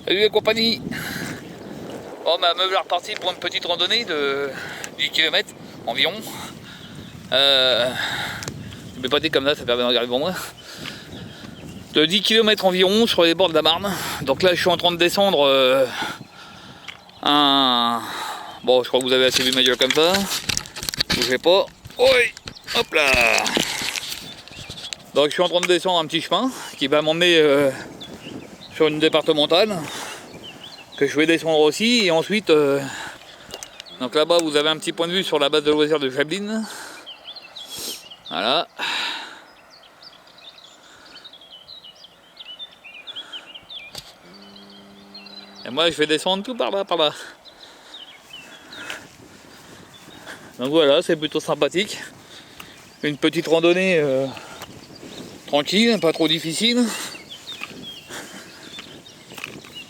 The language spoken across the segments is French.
Salut les compagnies. Bon bah me voilà reparti pour une petite randonnée de 10 km environ. Je vais pas dire comme ça permet de regarder devant moi. De 10 km environ sur les bords de la Marne. Donc là je suis en train de descendre un... Bon je crois que vous avez assez vu ma gueule comme ça. Bougez pas. Oui. Hop là. Donc je suis en train de descendre un petit chemin qui va m'emmener sur une départementale que je vais descendre aussi, et ensuite donc là-bas vous avez un petit point de vue sur la base de loisirs de Chablin. Voilà. Et moi je vais descendre tout par là, par là. Donc voilà, c'est plutôt sympathique. Une petite randonnée tranquille, pas trop difficile.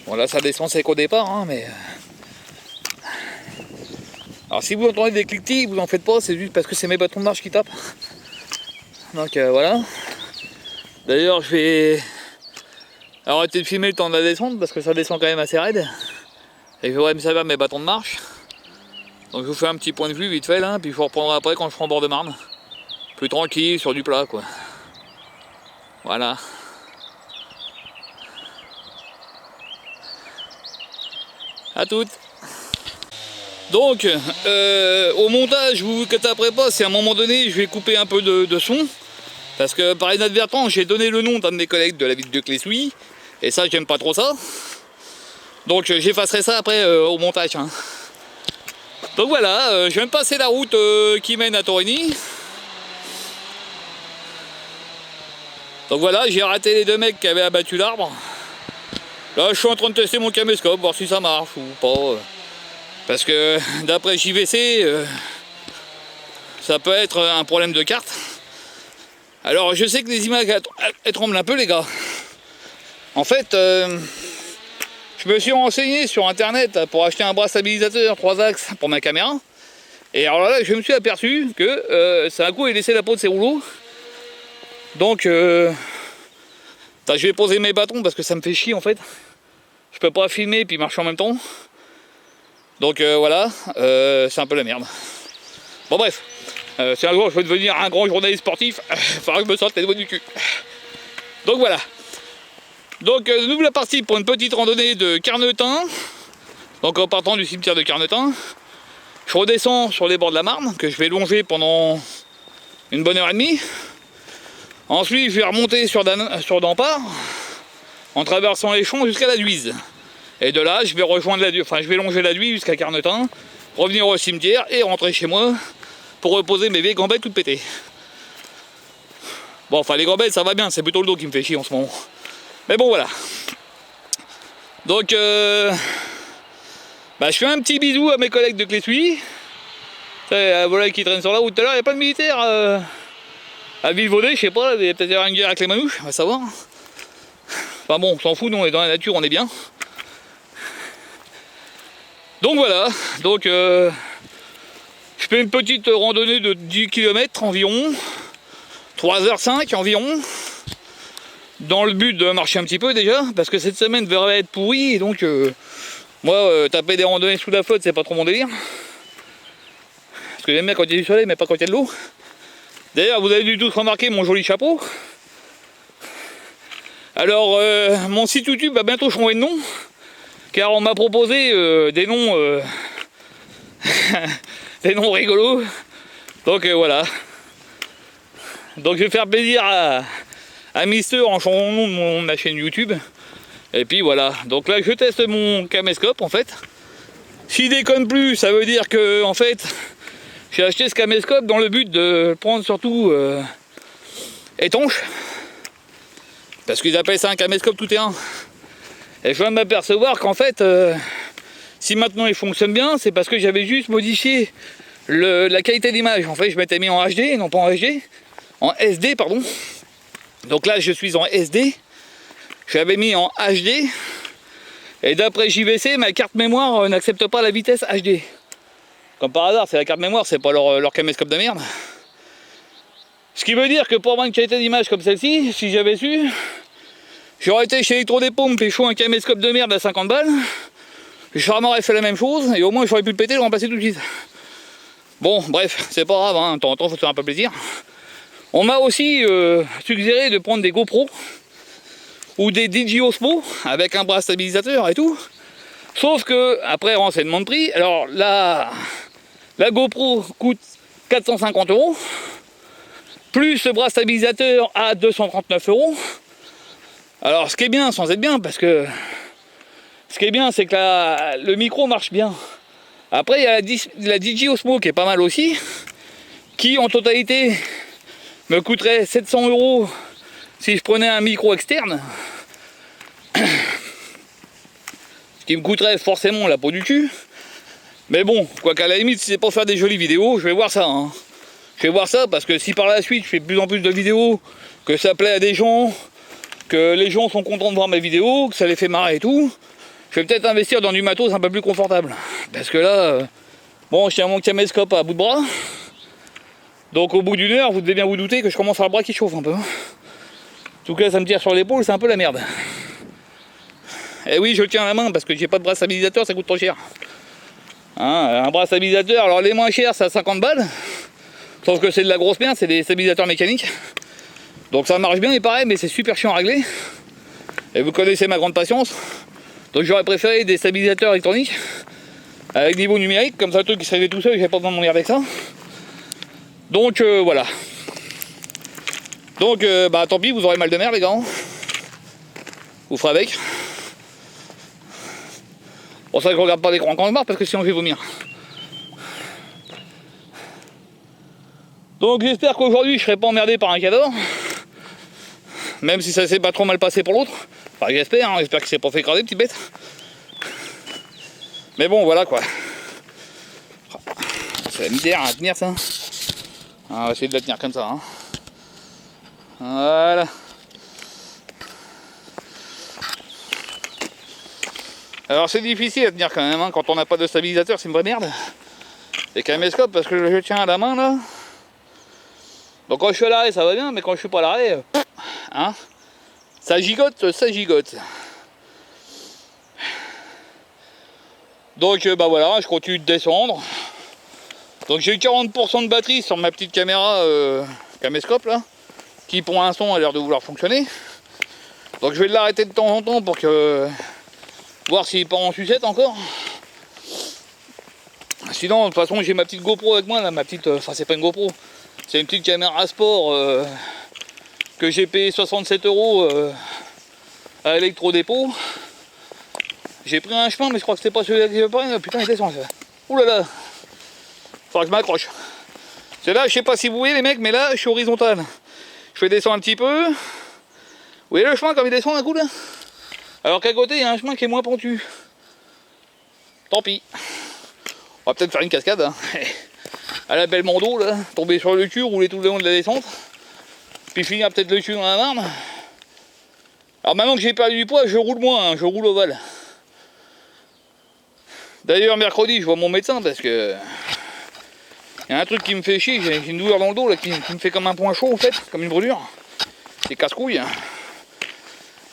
Bon là ça descend sec au départ, hein, mais... Alors si vous entendez des cliquetis, vous en faites pas, c'est juste parce que c'est mes bâtons de marche qui tapent. Donc voilà. D'ailleurs je vais arrêter de filmer le temps de la descente parce que ça descend quand même assez raide. Et je voudrais me servir mes bâtons de marche. Donc je vous fais un petit point de vue vite fait là, puis je vous reprendrai après quand je serai en bord de Marne. Plus tranquille, sur du plat quoi. Voilà. À toutes. Donc, au montage, vous vous capterez pas si à un moment donné je vais couper un peu de son. Parce que par inadvertance, j'ai donné le nom d'un de mes collègues de la ville de Clessouilly. Et ça, j'aime pas trop ça. Donc j'effacerai ça après au montage. Hein. Donc voilà, je viens de passer la route qui mène à Torigny. Donc voilà, j'ai raté les deux mecs qui avaient abattu l'arbre. Là, je suis en train de tester mon caméscope, voir si ça marche ou pas. Parce que d'après JVC, ça peut être un problème de carte. Alors je sais que les images elles tremblent un peu les gars. En fait, je me suis renseigné sur internet pour acheter un bras stabilisateur 3 axes pour ma caméra. Et alors là, je me suis aperçu que ça a un coup et laissé la peau de ses rouleaux. Donc je vais poser mes bâtons parce que ça me fait chier en fait. Je peux pas filmer puis marcher en même temps. Donc voilà, c'est un peu la merde. Bon bref, si un jour je veux devenir un grand journaliste sportif, il faudra que je me sorte les doigts du cul. Donc voilà. Donc nous voilà partis pour une petite randonnée de Carnetin. Donc en partant du cimetière de Carnetin, je redescends sur les bords de la Marne, que je vais longer pendant une bonne heure et demie. Ensuite je vais remonter sur Dampart, en traversant les champs jusqu'à la Duise. Et de là, je vais rejoindre je vais longer la Duise jusqu'à Carnetin, revenir au cimetière et rentrer chez moi pour reposer mes vieilles gambettes toutes pétées. Bon, enfin les gambettes ça va bien, c'est plutôt le dos qui me fait chier en ce moment. Mais bon voilà. Donc, je fais un petit bisou à mes collègues de Clessouilly. Voilà qui traîne sur la route tout à l'heure, il n'y a pas de militaire à Villevaudet, je sais pas, il y a peut-être une guerre avec les manouches, on va savoir. Enfin bon, on s'en fout, nous on est dans la nature, on est bien. Donc voilà, donc je fais une petite randonnée de 10 km environ, 3h05 environ, dans le but de marcher un petit peu déjà, parce que cette semaine devrait être pourrie, et donc moi taper des randonnées sous la flotte c'est pas trop mon délire. Parce que j'aime bien quand il y a du soleil mais pas quand il y a de l'eau. D'ailleurs vous avez dû tous remarquer mon joli chapeau. Alors mon site YouTube va bientôt changer de nom. Car on m'a proposé des noms des noms rigolos. Donc voilà. Donc je vais faire plaisir à Mister en changeant le nom de ma chaîne YouTube. Et puis voilà. Donc là je teste mon caméscope en fait. S'il déconne plus, ça veut dire que en fait j'ai acheté ce caméscope dans le but de le prendre surtout étanche. Parce qu'ils appellent ça un caméscope tout terrain. Et je viens de m'apercevoir qu'en fait, si maintenant il fonctionne bien, c'est parce que j'avais juste modifié la qualité d'image. En fait, je m'étais mis en HD, non pas en HD, en SD, pardon. Donc là, je suis en SD. J'avais mis en HD. Et d'après JVC, ma carte mémoire n'accepte pas la vitesse HD. Comme par hasard, c'est la carte mémoire, c'est pas leur caméscope de merde. Ce qui veut dire que pour avoir une qualité d'image comme celle-ci, si j'avais su, J'aurais été chez Electro-Dépôt, me pécho un caméscope de merde à 50 balles. Charmant aurait fait la même chose, et au moins j'aurais pu le péter et le remplacer tout de suite. Bon, bref, c'est pas grave, hein, de temps en temps, faut se faire un peu plaisir. On m'a aussi suggéré de prendre des GoPro ou des DJI Osmo avec un bras stabilisateur et tout. Sauf que, après renseignement de prix, alors la GoPro coûte 450 €, plus ce bras stabilisateur à 239 €. Alors ce qui est bien, sans être bien, parce que ce qui est bien, c'est que le micro marche bien. Après, il y a la DJI Osmo qui est pas mal aussi, qui en totalité me coûterait 700 € si je prenais un micro externe. Ce qui me coûterait forcément la peau du cul. Mais bon, quoi qu'à la limite, si c'est pour faire des jolies vidéos, je vais voir ça. Hein. Je vais voir ça parce que si par la suite je fais de plus en plus de vidéos, que ça plaît à des gens, que les gens sont contents de voir mes vidéos, que ça les fait marrer et tout, je vais peut-être investir dans du matos un peu plus confortable. Parce que là, bon, je tiens mon caméscope à bout de bras. Donc au bout d'une heure, vous devez bien vous douter que je commence à avoir le bras qui chauffe un peu. En tout cas, ça me tire sur l'épaule, c'est un peu la merde. Et oui, je le tiens à la main parce que j'ai pas de bras stabilisateur, ça coûte trop cher. Hein, un bras stabilisateur, alors les moins chers, c'est à 50 balles. Sauf que c'est de la grosse merde, c'est des stabilisateurs mécaniques. Donc ça marche bien, il paraît, mais c'est super chiant à régler. Et vous connaissez ma grande patience. Donc j'aurais préféré des stabilisateurs électroniques avec niveau numérique, comme ça le truc qui se réglait tout seul, j'avais pas besoin de m'emmerder avec ça. Donc voilà. Donc bah tant pis, vous aurez mal de mer les gars. Vous ferez avec. Bon, c'est vrai que je regarde pas l'écran quand je marche parce que sinon je vais vomir. Donc j'espère qu'aujourd'hui je serai pas emmerdé par un cadavre. Même si ça s'est pas trop mal passé pour l'autre. Enfin j'espère, hein, j'espère qu'il s'est pas fait écraser, petite bête. Mais bon voilà quoi. Ça va me dire à tenir ça. On va essayer de la tenir comme ça. Hein. Voilà. Alors c'est difficile à tenir quand même, hein, quand on n'a pas de stabilisateur, c'est une vraie merde. Et caméscope parce que je tiens à la main là. Donc quand je suis à l'arrêt ça va bien, mais quand je suis pas à l'arrêt, hein, ça gigote, ça gigote. Donc bah voilà, je continue de descendre. Donc j'ai eu 40% de batterie sur ma petite caméra caméscope là, qui pour l'instant a l'air de vouloir fonctionner. Donc je vais l'arrêter de temps en temps pour que voir s'il part en sucette encore. Sinon de toute façon j'ai ma petite GoPro avec moi là, ma petite, enfin c'est pas une GoPro, c'est une petite caméra sport que j'ai payé 67 € à Electro-Dépôt. J'ai pris un chemin mais je crois que c'était pas celui-là que j'ai pris. Putain il descend ça. Ouh là là. Faudra que je m'accroche. C'est là, je sais pas si vous voyez les mecs, mais là je suis horizontal. Je fais descendre un petit peu. Vous voyez le chemin comme il descend d'un coup là? Alors qu'à côté il y a un chemin qui est moins pentu. Tant pis. On va peut-être faire une cascade. Hein. À la belle Mando là, tomber sur le cul, rouler tout le long de la descente. Puis finir peut-être le cul dans la marne. Alors maintenant que j'ai perdu du poids, je roule moins, hein, je roule ovale. D'ailleurs mercredi je vois mon médecin parce que il y a un truc qui me fait chier, j'ai une douleur dans le dos là, qui me fait comme un point chaud en fait, comme une brûlure. C'est casse-couille. Hein.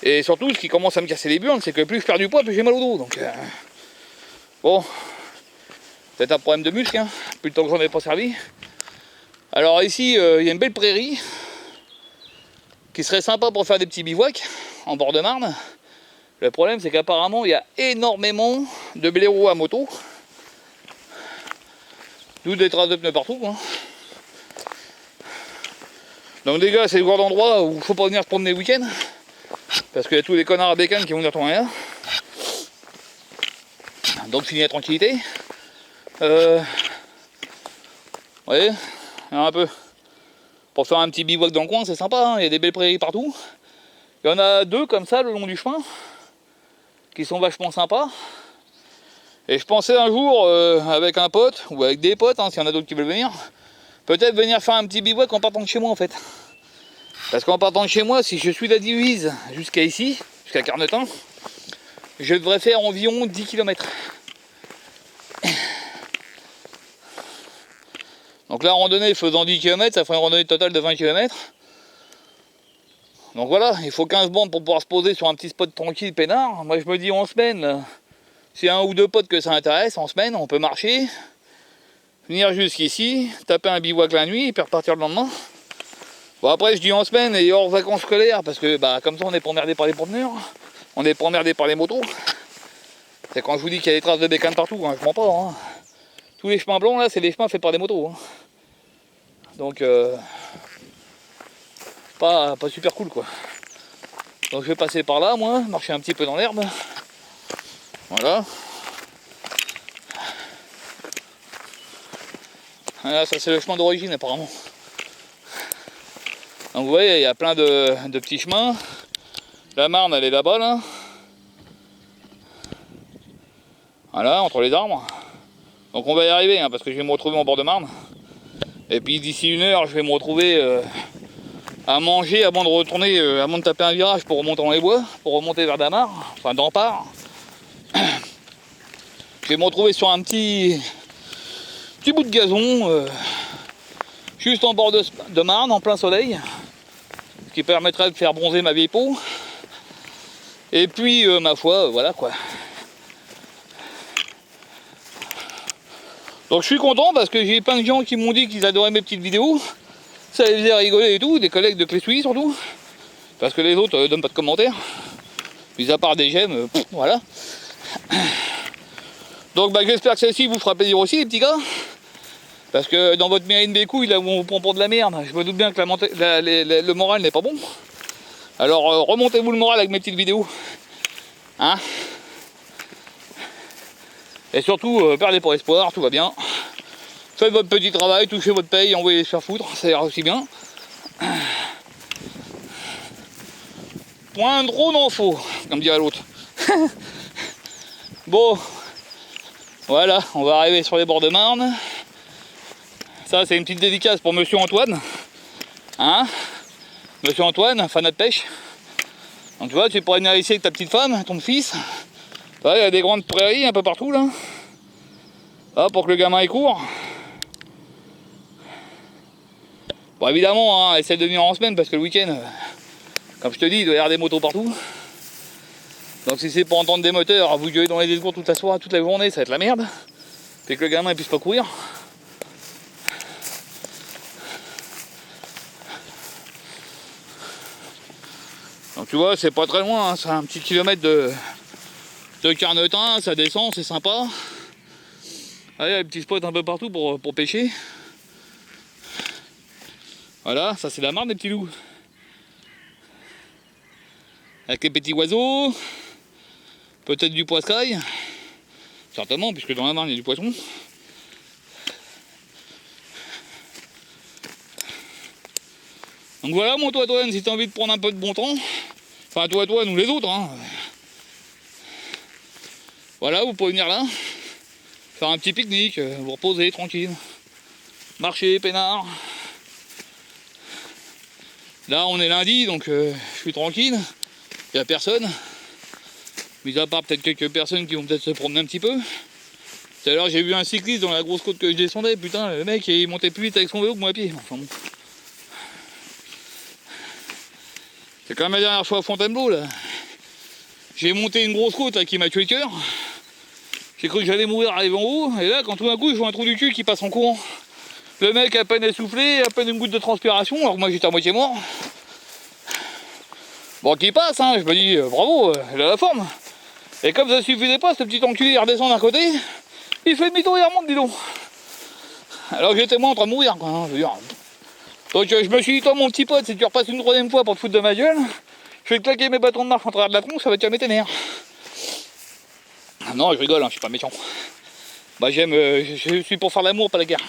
Et surtout ce qui commence à me casser les burnes, c'est que plus je perds du poids, plus j'ai mal au dos. Donc bon, peut-être un problème de muscle, hein, plus le temps que j'en ai pas servi. Alors ici il y a une belle prairie qui serait sympa pour faire des petits bivouacs en bord de Marne. Le problème c'est qu'apparemment il y a énormément de blaireaux à moto. D'où des traces de pneus partout. Hein. Donc les gars, c'est le genre d'endroit où il faut pas venir se promener le week-end. Parce qu'il y a tous les connards à bécane qui vont dire ton rien. Donc finir la tranquillité. Ouais, un peu. Pour faire un petit bivouac dans le coin, c'est sympa, hein. Il y a des belles prairies partout. Il y en a deux comme ça le long du chemin, qui sont vachement sympas. Et je pensais un jour, avec un pote, ou avec des potes, hein, s'il y en a d'autres qui veulent venir, peut-être venir faire un petit bivouac en partant de chez moi en fait. Parce qu'en partant de chez moi, si je suis la divise jusqu'à ici, jusqu'à Carnetin, je devrais faire environ 10 km. Donc là, randonnée faisant 10 km, ça ferait une randonnée totale de 20 km. Donc voilà, il faut 15 bandes pour pouvoir se poser sur un petit spot tranquille, peinard. Moi je me dis en semaine, là, s'il y a un ou deux potes que ça intéresse, en semaine, on peut marcher, venir jusqu'ici, taper un bivouac la nuit et puis repartir le lendemain. Bon après je dis en semaine et hors vacances scolaires parce que bah comme ça on n'est pas emmerdé par les promeneurs, on n'est pas emmerdé par les motos. C'est quand je vous dis qu'il y a des traces de bécane partout, hein, je mens pas. Hein. Tous les chemins blancs là, c'est des chemins faits par des motos. Hein. Donc pas super cool quoi. Donc je vais passer par là moi, marcher un petit peu dans l'herbe. Voilà. Voilà, ça c'est le chemin d'origine apparemment. Donc vous voyez, il y a plein de petits chemins. La Marne elle est là-bas là. Voilà, entre les arbres. Donc on va y arriver hein, parce que je vais me retrouver en bord de Marne. Et puis d'ici 1 heure je vais me retrouver à manger avant de retourner, avant de taper un virage pour remonter dans les bois, pour remonter vers Damar, enfin d'Empare. Je vais me retrouver sur un petit bout de gazon, juste en bord de Marne, en plein soleil, ce qui permettrait de faire bronzer ma vieille peau. Et puis, ma foi, voilà quoi. Donc je suis content parce que j'ai plein de gens qui m'ont dit qu'ils adoraient mes petites vidéos. Ça les faisait rigoler et tout, des collègues de Clé-Souilly surtout. Parce que les autres donnent pas de commentaires. Mis à part des j'aime, voilà. Donc bah, j'espère que celle-ci vous fera plaisir aussi les petits gars. Parce que dans votre mérine des couilles, là où on vous prend pour de la merde, je me doute bien que le moral n'est pas bon. Alors remontez-vous le moral avec mes petites vidéos. Hein? Et surtout, perdez pas espoir, tout va bien. Faites votre petit travail, touchez votre paye, envoyez se faire foutre, ça ira aussi bien. Point de drone en faux, comme dirait l'autre. Bon, voilà, on va arriver sur les bords de Marne. Ça, c'est une petite dédicace pour Monsieur Antoine. Hein? Monsieur Antoine, fanat de pêche. Donc tu vois, tu pourrais venir ici avec ta petite femme, ton fils. Il y a des grandes prairies un peu partout là. Ah, pour que le gamin il court. Bon évidemment, hein, essaie de venir en semaine parce que le week-end, comme je te dis, il doit y avoir des motos partout. Donc si c'est pour entendre des moteurs, vous gueuler dans les discours toute la soirée, toute la journée, ça va être la merde. Fait que le gamin il puisse pas courir. Donc tu vois, c'est pas très loin, hein, c'est un petit kilomètre de Carnotin, ça descend, c'est sympa. Ah, il y a des petits spots un peu partout pour pêcher. Voilà, ça c'est la Marne des petits loups. Avec les petits oiseaux, peut-être du poiscaille. Certainement, puisque dans la Marne il y a du poisson. Donc voilà mon Toitoine, si tu as envie de prendre un peu de bon temps. Enfin Toitoine ou les autres. Hein. Voilà, vous pouvez venir là. Faire un petit pique-nique, vous reposer tranquille. Marcher, peinard. Là on est lundi, donc je suis tranquille. Il n'y a personne. Mis à part peut-être quelques personnes qui vont peut-être se promener un petit peu. Tout à l'heure j'ai vu un cycliste dans la grosse côte que je descendais. Putain, le mec il montait plus vite avec son vélo que moi à pied. Enfin bon. C'est quand même la dernière fois à Fontainebleau là. J'ai monté une grosse côte là, qui m'a tué le cœur. J'ai cru que j'allais mourir arrivé en haut. Et là quand tout d'un coup je vois un trou du cul qui passe en courant. Le mec à peine essoufflé, à peine une goutte de transpiration, alors que moi j'étais à moitié mort. Bon, qui passe, hein, je me dis bravo, il a la forme. Et comme ça suffisait pas, ce petit enculé il redescend d'un côté, il fait demi-tour et il remonte, dis donc. Alors que j'étais moi en train de mourir, quoi. Hein, je veux dire. Donc je me suis dit, toi mon petit pote, si tu repasses une troisième fois pour te foutre de ma gueule, je vais te claquer mes bâtons de marche en travers de la tronche, ça va te calmer tes nerfs. Non, je rigole, hein, je suis pas méchant. Bah j'aime, je suis pour faire l'amour, pas la guerre.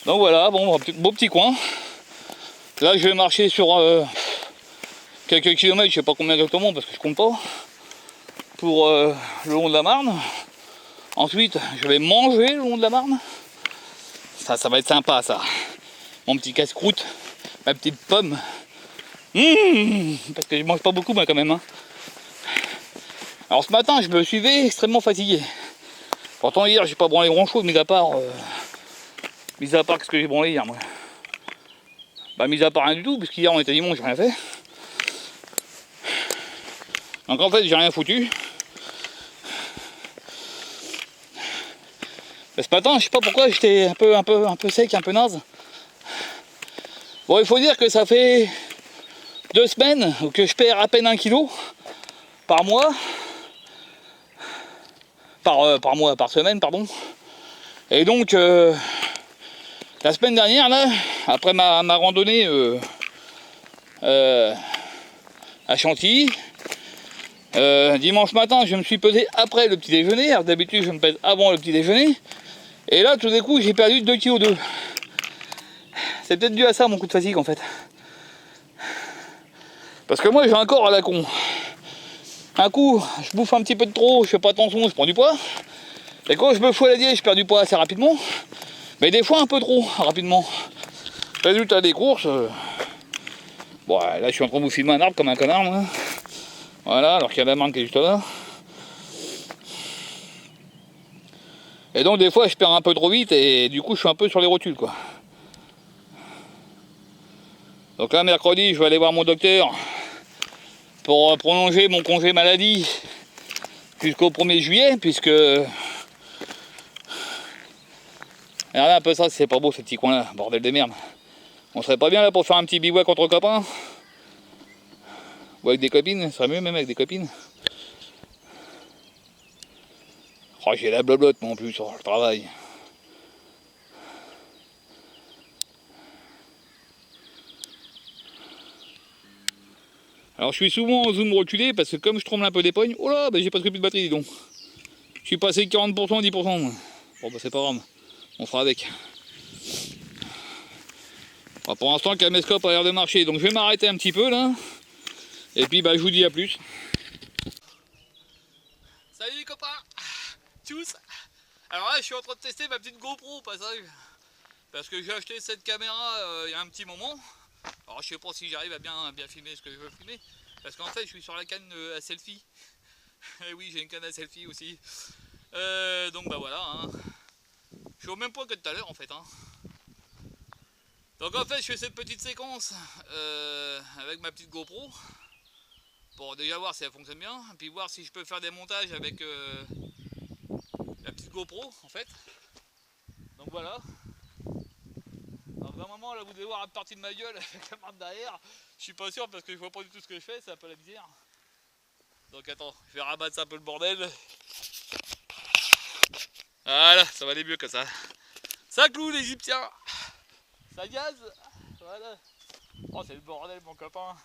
Donc voilà, bon, beau petit coin. Là, je vais marcher sur quelques kilomètres, je sais pas combien exactement parce que je compte pas, pour le long de la Marne. Ensuite, je vais manger le long de la Marne. Ça va être sympa, ça. Mon petit casse-croûte, ma petite pomme. Parce que je mange pas beaucoup, moi, quand même. Hein. Alors, ce matin, je me suis levé extrêmement fatigué. Pourtant, hier, j'ai pas branlé grand-chose, mis à part ce que j'ai branlé hier, moi. Bah mis à part rien du tout, puisqu'hier on était dimanche, j'ai rien fait. Donc en fait j'ai rien foutu. Mais ce matin, je sais pas pourquoi j'étais un peu sec, un peu naze. Bon, il faut dire que ça fait 2 semaines que je perds à peine 1 kilo par mois. Par semaine, pardon. Et donc, la semaine dernière, là, après ma randonnée à Chantilly, dimanche matin, je me suis pesé après le petit déjeuner. Alors d'habitude, je me pèse avant le petit déjeuner. Et là, tout d'un coup, j'ai perdu 2,2 kg. C'est peut-être dû à ça, mon coup de fatigue, en fait. Parce que moi, j'ai un corps à la con. Un coup, je bouffe un petit peu de trop, je fais pas attention, je prends du poids. Et quand je me fous à la diète, je perds du poids assez rapidement. Mais des fois, un peu trop rapidement. Résultat des courses. Bon, là, je suis en train de vous filmer un arbre comme un connard, moi. Voilà, alors qu'il y a la marque qui est juste là. Et donc, des fois, je perds un peu trop vite et du coup, je suis un peu sur les rotules, quoi. Donc là, mercredi, je vais aller voir mon docteur pour prolonger mon congé maladie jusqu'au 1er juillet, puisque... Regardez un peu ça, c'est pas beau ce petit coin là, bordel de merde. On serait pas bien là pour faire un petit bivouac entre copains? Ou avec des copines, ça serait mieux même avec des copines. Oh, j'ai la blablotte moi en plus sur le travail. Alors je suis souvent en zoom reculé parce que comme je tremble un peu des pognes, oh là, bah, j'ai presque plus de batterie, dis donc. Je suis passé de 40% à 10%. Moi. Bon bah c'est pas grave, on fera avec. Bon, pour l'instant le caméscope a l'air de marcher, donc je vais m'arrêter un petit peu là. Et puis bah je vous dis à plus. Salut les copains. Tchuss. Alors là je suis en train de tester ma petite GoPro au passage. Parce que j'ai acheté cette caméra il y a un petit moment. Alors je sais pas si j'arrive à bien filmer ce que je veux filmer. Parce qu'en fait je suis sur la canne à selfie. Et oui j'ai une canne à selfie aussi. Donc bah voilà. Hein. Je suis au même point que tout à l'heure en fait. Hein. Donc en fait je fais cette petite séquence avec ma petite GoPro. Pour déjà voir si elle fonctionne bien. Et puis voir si je peux faire des montages avec la petite GoPro en fait. Donc voilà. Alors d'un moment là vous devez voir une partie de ma gueule avec la marque derrière. Je suis pas sûr parce que je vois pas du tout ce que je fais, c'est un peu la misère. Donc attends, je vais rabattre un peu le bordel. Voilà, ça va aller mieux que ça. Ça cloue l'Égyptien. Ça gaz. Voilà. Oh c'est le bordel mon copain.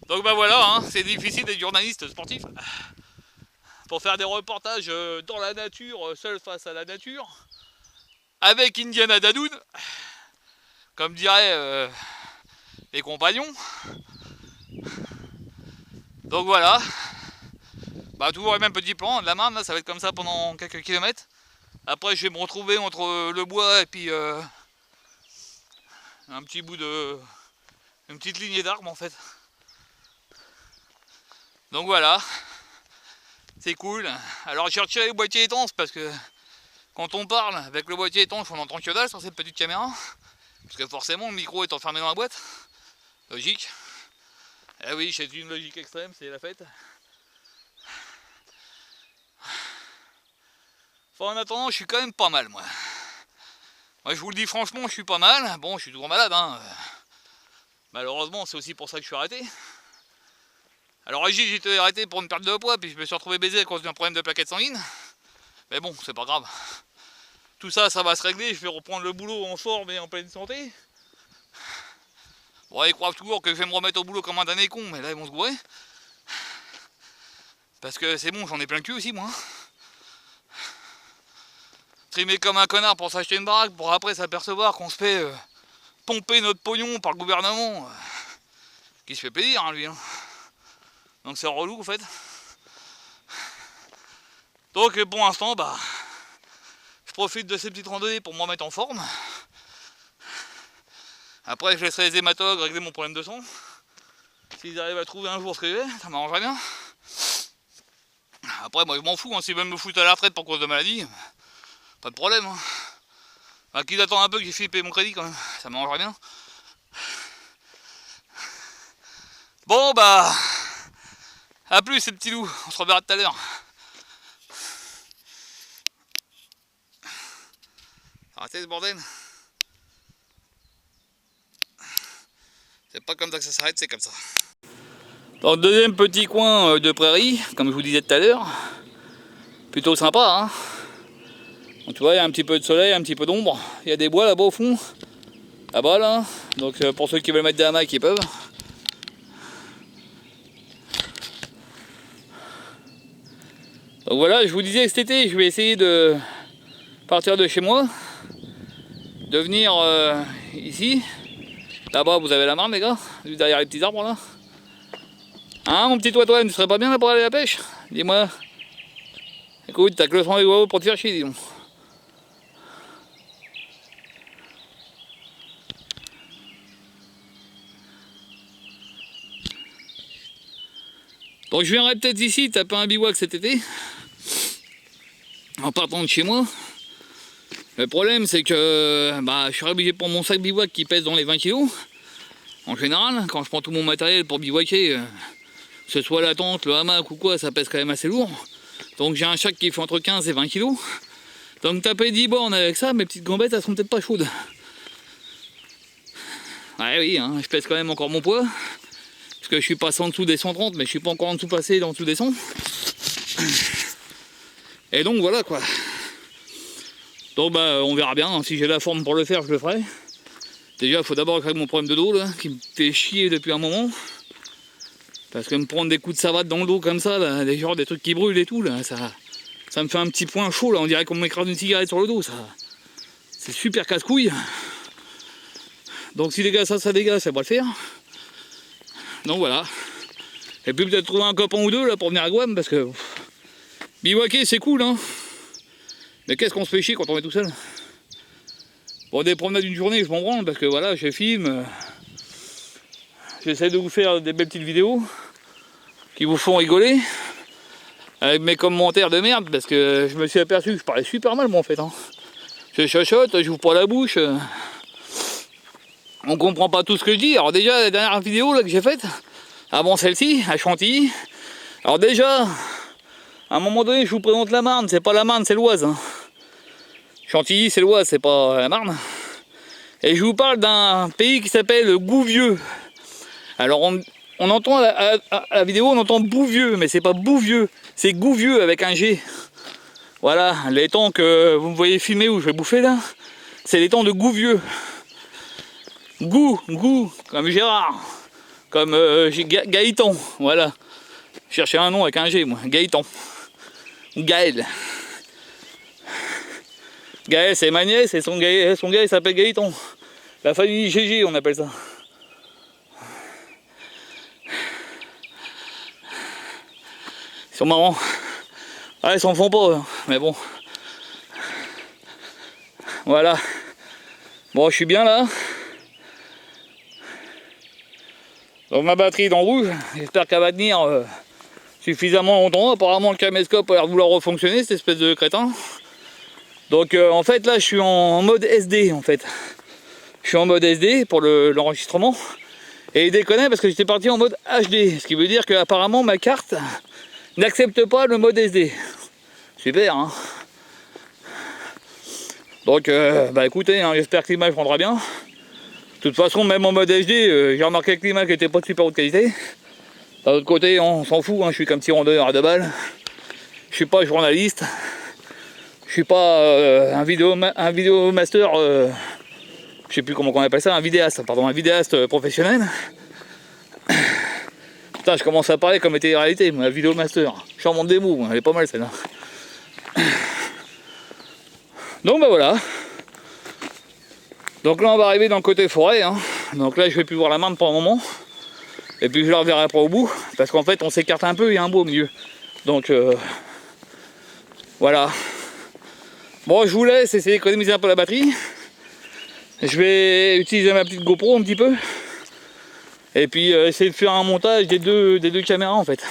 Donc bah voilà, hein, c'est difficile d'être journaliste sportif. Pour faire des reportages dans la nature, seul face à la nature. Avec Indiana Dadoun, comme diraient les compagnons. Donc voilà. Bah toujours le même petit plan, de la Marne, là ça va être comme ça pendant quelques kilomètres. Après je vais me retrouver entre le bois et puis un petit bout de... une petite lignée d'arbres en fait. Donc voilà. C'est cool. Alors j'ai retiré le boîtier étanche parce que quand on parle avec le boîtier étanche on entend que dalle sur cette petite caméra. Parce que forcément le micro est enfermé dans la boîte. Logique. Eh oui, c'est une logique extrême, c'est la fête. Enfin, en attendant, je suis quand même pas mal, moi. Moi, je vous le dis franchement, je suis pas mal. Bon, je suis toujours malade, hein. Malheureusement, c'est aussi pour ça que je suis arrêté. Alors, j'étais arrêté pour une perte de poids, puis je me suis retrouvé baisé à cause d'un problème de plaquettes sanguines. Mais bon, c'est pas grave. Tout ça, ça va se régler. Je vais reprendre le boulot en forme et en pleine santé. Bon, ils croient toujours que je vais me remettre au boulot comme un damné con, mais là, ils vont se gourer. Parce que c'est bon, j'en ai plein le cul aussi, moi. Trimer comme un connard pour s'acheter une baraque, pour après s'apercevoir qu'on se fait pomper notre pognon par le gouvernement. Qui se fait plaisir, hein, lui. Hein. Donc c'est relou, en fait. Donc pour l'instant, bah, je profite de ces petites randonnées pour me remettre en forme. Après, je laisserai les hématologues régler mon problème de sang. S'ils arrivent à trouver un jour ce que j'ai, ça m'arrangerait bien. Après, moi, je m'en fous. Hein, s'ils veulent me foutre à la retraite pour cause de maladie, pas de problème. Hein. Enfin, qu'ils attendent un peu que j'ai flippé mon crédit quand même, ça m'arrangerait bien. Bon bah, à plus ces petits loups, on se reverra tout à l'heure. Arrêtez ce bordel. C'est pas comme ça que ça s'arrête, c'est comme ça. Dans le deuxième petit coin de prairie, comme je vous disais tout à l'heure, plutôt sympa, hein. Donc, tu vois, il y a un petit peu de soleil, un petit peu d'ombre. Il y a des bois là-bas au fond, là-bas là. Donc pour ceux qui veulent mettre des hamacs, ils peuvent. Donc voilà, je vous disais que cet été, je vais essayer de partir de chez moi, de venir ici. Là-bas, vous avez la Marne, les gars, juste derrière les petits arbres là. Hein, mon petit toi, tu serais pas bien là pour aller à la pêche? Dis-moi. Écoute, t'as que le sang des gros pour te faire chier, dis donc. Donc je viendrai peut-être ici taper un bivouac cet été, en partant de chez moi. Le problème c'est que bah, je suis obligé de prendre mon sac bivouac qui pèse dans les 20 kg. En général, quand je prends tout mon matériel pour bivouaquer, que ce soit la tente, le hamac ou quoi, ça pèse quand même assez lourd. Donc j'ai un sac qui fait entre 15 et 20 kg. Donc taper 10 bornes avec ça, mes petites gambettes elles sont peut-être pas chaudes. Ouais oui, hein, je pèse quand même encore mon poids. Parce que je suis passé en dessous des 130, mais je suis pas encore en dessous passé en dessous des 100. Et donc voilà quoi. Donc bah on verra bien, hein. Si j'ai la forme pour le faire, je le ferai. Déjà il faut d'abord régler mon problème de dos là, qui me fait chier depuis un moment. Parce que me prendre des coups de savate dans le dos comme ça, là, des trucs qui brûlent et tout, là, ça me fait un petit point chaud là, on dirait qu'on m'écrase une cigarette sur le dos, ça. C'est super casse-couille. Donc si les gars ça dégage, ça va le faire. Donc voilà. Et puis peut-être trouver un copain ou deux là pour venir à Guam parce que bivouaquer c'est cool hein. Mais qu'est-ce qu'on se fait chier quand on est tout seul. Bon, des promenades d'une journée je m'en branle parce que voilà, je filme. J'essaie de vous faire des belles petites vidéos qui vous font rigoler. Avec mes commentaires de merde parce que je me suis aperçu que je parlais super mal moi en fait hein. Je chuchote, j'ouvre pas la bouche. On comprend pas tout ce que je dis. Alors déjà la dernière vidéo là, que j'ai faite, avant celle-ci, à Chantilly. Alors déjà, à un moment donné je vous présente la Marne, c'est pas la Marne, c'est l'Oise. Hein. Chantilly c'est l'Oise, c'est pas la Marne. Et je vous parle d'un pays qui s'appelle Gouvieux. Alors on entend à la vidéo, on entend Bouvieux, mais c'est pas Bouvieux, c'est Gouvieux avec un G. Voilà, l'étang que vous me voyez filmer où je vais bouffer là, c'est l'étang de Gouvieux. Gou, comme Gérard, comme Gaëtan, voilà. Je cherchais un nom avec un G, moi, Gaëtan. Gaël. Gaël, c'est ma nièce et son gars il s'appelle Gaëtan. La famille GG, on appelle ça. Ils sont marrants. Ah, ils s'en font pas, mais bon. Voilà. Bon, je suis bien là. Donc ma batterie est dans le rouge, j'espère qu'elle va tenir suffisamment longtemps. Apparemment le caméscope a l'air de vouloir refonctionner, cette espèce de crétin. Donc en fait là je suis en mode SD en fait. Je suis en mode SD pour l'enregistrement. Et il déconne parce que j'étais parti en mode HD. Ce qui veut dire qu'apparemment ma carte n'accepte pas le mode SD. Super hein. Donc bah écoutez, hein, j'espère que l'image rendra bien. De toute façon, même en mode HD, j'ai remarqué que l'image n'était pas de super haute qualité. D'un autre côté, on s'en fout, hein, je suis comme petit rondeur à 2 balles. Je suis pas journaliste. Je suis pas un vidéo master, je sais plus comment on appelle ça, un vidéaste professionnel. Putain, je commence à parler comme était réalité, moi, vidéo master. Je suis en monde des mots, elle est pas mal celle-là. Donc bah voilà. Donc là on va arriver dans le côté forêt, hein. Donc là je vais plus voir la Marne pour un moment. Et puis je la reverrai après au bout, parce qu'en fait on s'écarte un peu, il y a un bout au milieu. Donc voilà. Bon, je vous laisse essayer d'économiser un peu la batterie. Je vais utiliser ma petite GoPro un petit peu. Et puis essayer de faire un montage des deux caméras en fait.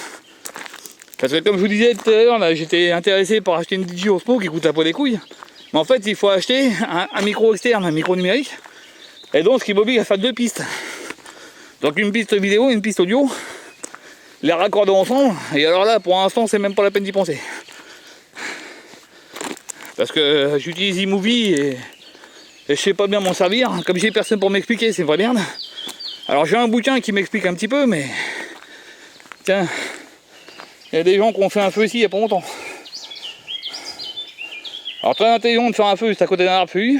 Parce que comme je vous disais tout à l'heure, j'étais intéressé par acheter une DJI Osmo qui coûte la peau des couilles. Mais en fait, il faut acheter un micro externe, un micro numérique. Et donc, ce qui m'oblige à faire 2 pistes. Donc, une piste vidéo et une piste audio. Les raccorder ensemble. Et alors là, pour l'instant, c'est même pas la peine d'y penser. Parce que j'utilise iMovie et je sais pas bien m'en servir. Comme j'ai personne pour m'expliquer, c'est une vraie merde. Alors, j'ai un bouquin qui m'explique un petit peu, mais... Tiens, il y a des gens qui ont fait un feu ici il n'y a pas longtemps. Alors, très intelligent de faire un feu juste à côté d'un arbre feuillu.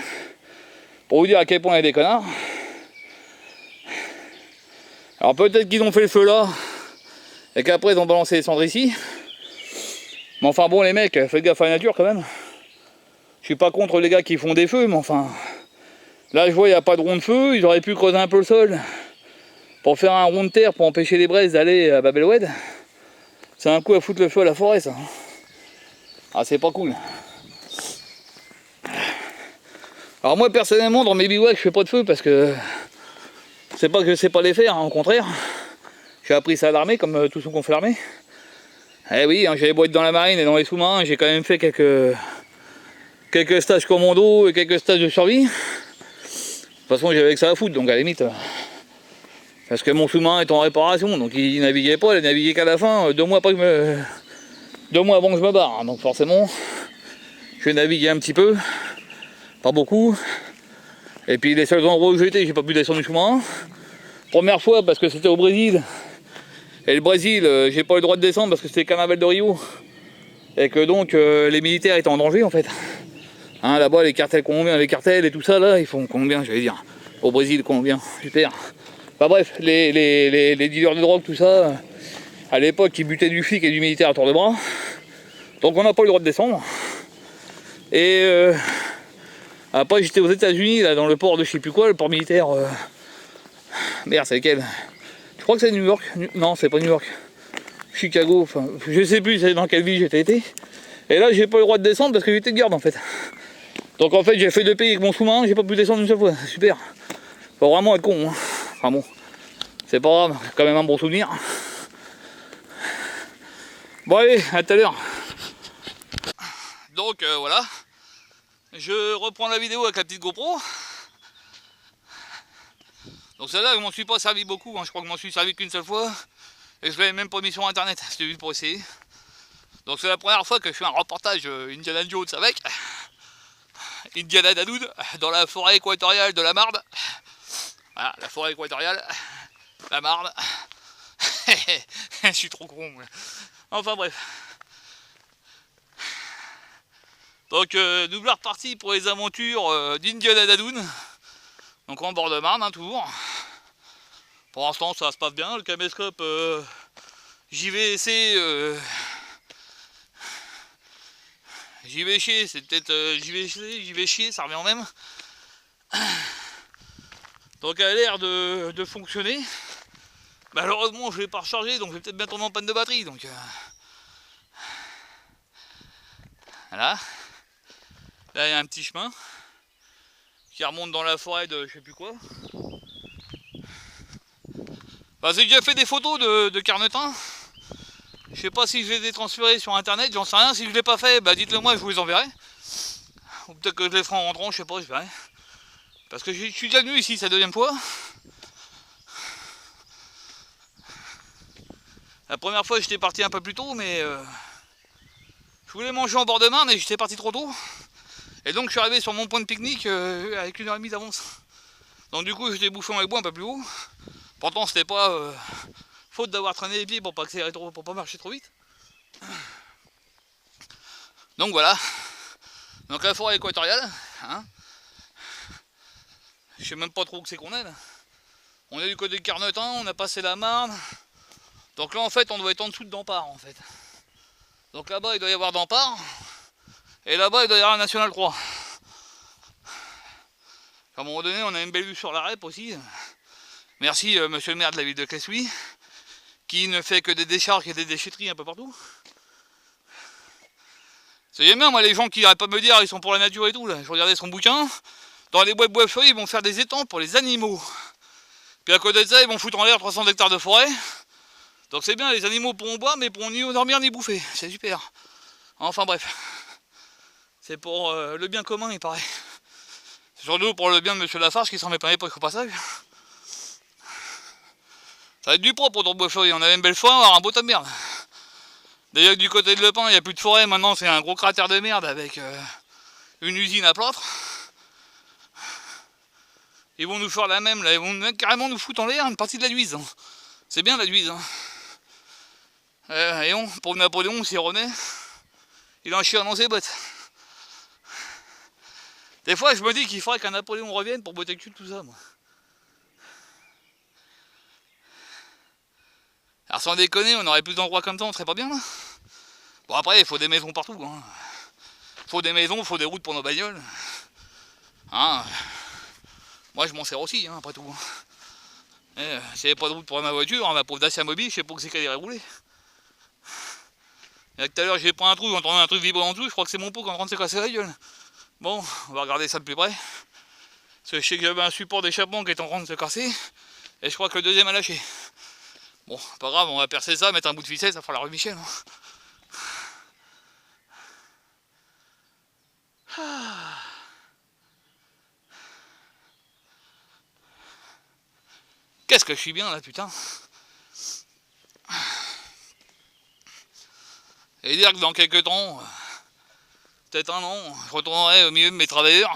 Pour vous dire à quel point il y a des connards. Alors peut-être qu'ils ont fait le feu là. Et qu'après ils ont balancé les cendres ici. Mais enfin bon les mecs, faites gaffe à la nature quand même. Je suis pas contre les gars qui font des feux, mais enfin... Là je vois il n'y a pas de rond de feu. Ils auraient pu creuser un peu le sol. Pour faire un rond de terre pour empêcher les braises d'aller à Bab el-Oued. C'est un coup à foutre le feu à la forêt ça. Ah c'est pas cool. Alors moi personnellement dans mes bivouacs je fais pas de feu parce que c'est pas que je sais pas les faire, hein, au contraire. J'ai appris ça à l'armée comme tous ceux qui ont fait l'armée. Eh oui, hein, j'avais beau être dans la marine et dans les sous-marins, j'ai quand même fait quelques stages commando et quelques stages de survie. De toute façon j'avais que ça à foutre donc à la limite. Parce que mon sous-marin est en réparation, donc il naviguait pas, il naviguait qu'à la fin, 2 mois avant que je me barre. Hein, donc forcément, je naviguais un petit peu. Pas beaucoup. Et puis les seuls endroits où j'étais, j'ai pas pu descendre du sous-marin. Première fois parce que c'était au Brésil. Et le Brésil, j'ai pas eu le droit de descendre parce que c'était le carnaval de Rio. Et que donc les militaires étaient en danger en fait. Hein, là-bas les cartels colombiens, les cartels et tout ça là, ils font combien j'allais dire. Au Brésil, combien, super. Enfin bref, les dealers de drogue, tout ça, à l'époque ils butaient du flic et du militaire à tour de bras. Donc on n'a pas eu le droit de descendre. Et après j'étais aux États-Unis là dans le port de je sais plus quoi, le port militaire. Merde, c'est lequel? Je crois que c'est New York. Non, c'est pas New York. Chicago, enfin, je sais plus dans quelle ville j'étais été. Et là j'ai pas eu le droit de descendre parce que j'étais de garde en fait. Donc en fait j'ai fait 2 pays avec mon sous-marin, j'ai pas pu descendre une seule fois. Super. Faut vraiment être con. Hein. Enfin bon, c'est pas grave, quand même un bon souvenir. Bon allez, à tout à l'heure. Donc voilà. Je reprends la vidéo avec la petite GoPro. Donc celle-là, je m'en suis pas servi beaucoup, hein. Je crois que je m'en suis servi qu'une seule fois. Et je l'avais même pas mis sur internet, c'était juste pour essayer. Donc c'est la première fois que je fais un reportage Indiana Jones avec Indiana Jones dans la forêt équatoriale de la Marne. Voilà, la forêt équatoriale, la Marne. Je suis trop con. Ouais. Enfin bref. Donc nous voilà repartis pour les aventures d'Indiana Jones. Donc en bord de Marne, hein, toujours. Pour l'instant ça se passe bien, le caméscope JVC j'y vais chier, c'est peut-être j'y vais chier, ça revient en même. Donc elle a l'air de fonctionner. Malheureusement je ne l'ai pas rechargé, donc je vais peut-être bien tomber en panne de batterie. Donc voilà. Là il y a un petit chemin qui remonte dans la forêt de je sais plus quoi. Bah, j'ai déjà fait des photos de Carnetin. Je sais pas si je les ai transférées sur internet, j'en sais rien. Si je l'ai pas fait, bah dites-le moi, je vous les enverrai. Ou peut-être que je les ferai en rentrant, je sais pas, je verrai. Parce que je suis déjà venu ici, c'est la 2e fois. La première fois j'étais parti un peu plus tôt, mais je voulais manger en bord de Marne et j'étais parti trop tôt. Et donc je suis arrivé sur mon point de pique-nique avec 1h30 d'avance. Donc du coup j'étais bouffé avec bois un peu plus haut. Pourtant c'était pas faute d'avoir traîné les pieds pour pas accélérer trop, pour pas marcher trop vite. Donc voilà. Donc la forêt équatoriale, hein. Je sais même pas trop où c'est qu'on est là. On est du côté de Carnetin, on a passé la Marne. Donc là en fait on doit être en dessous de Dampart en fait. Donc là-bas il doit y avoir Dampart. Et là-bas il doit y avoir un National 3. À un moment donné on a une belle vue sur la REP aussi. Merci monsieur le maire de la ville de Classouy, qui ne fait que des décharges et des déchetteries un peu partout. C'est bien moi les gens qui n'arrêtent pas de me dire ils sont pour la nature et tout là. Je regardais son bouquin. Dans les bois de bois feuilles ils vont faire des étangs pour les animaux. Puis à côté de ça ils vont foutre en l'air 300 hectares de forêt. Donc c'est bien, les animaux pourront boire mais pourront ni dormir ni bouffer. C'est super. Enfin bref. C'est pour le bien commun, il paraît. C'est surtout pour le bien de Monsieur Lafarge qui s'en met plein les poches au passage. Ça va être du propre autour de Bois-Fleuri. On avait une belle forêt, on va avoir un beau tas de merde. D'ailleurs, du côté de Le Pin, il n'y a plus de forêt. Maintenant, c'est un gros cratère de merde avec une usine à plâtre. Ils vont nous faire la même, là. Ils vont carrément nous foutre en l'air une partie de la Duise. Hein. C'est bien la Duise. Hein. Et on, pour Napoléon, s'il renaît, il a un chien dans ses bottes. Des fois, je me dis qu'il faudrait qu'un Napoléon revienne pour botter le cul de tout ça, moi. Alors sans déconner, on aurait plus d'endroits comme ça, on serait pas bien là. Bon après, il faut des maisons partout. Hein. Faut des maisons, faut des routes pour nos bagnoles. Hein. Moi je m'en sers aussi, hein, après tout. S'il n'y avait pas de route pour ma voiture, ma pauvre Dacia Mobile, je sais pas que c'est qu'elle irait rouler. Et tout à l'heure j'ai pris un trou, j'ai entendu un truc vibrer en dessous, je crois que c'est mon pot qui est en train de se casser la gueule. Bon, on va regarder ça de plus près. Parce que je sais que j'avais un support d'échappement qui est en train de se casser. Et je crois que le deuxième a lâché. Bon, pas grave, on va percer ça, mettre un bout de ficelle, ça fera la rue Michel. Hein. Qu'est-ce que je suis bien là, putain. Et dire que dans quelques temps, peut-être un an, je retournerai au milieu de mes travailleurs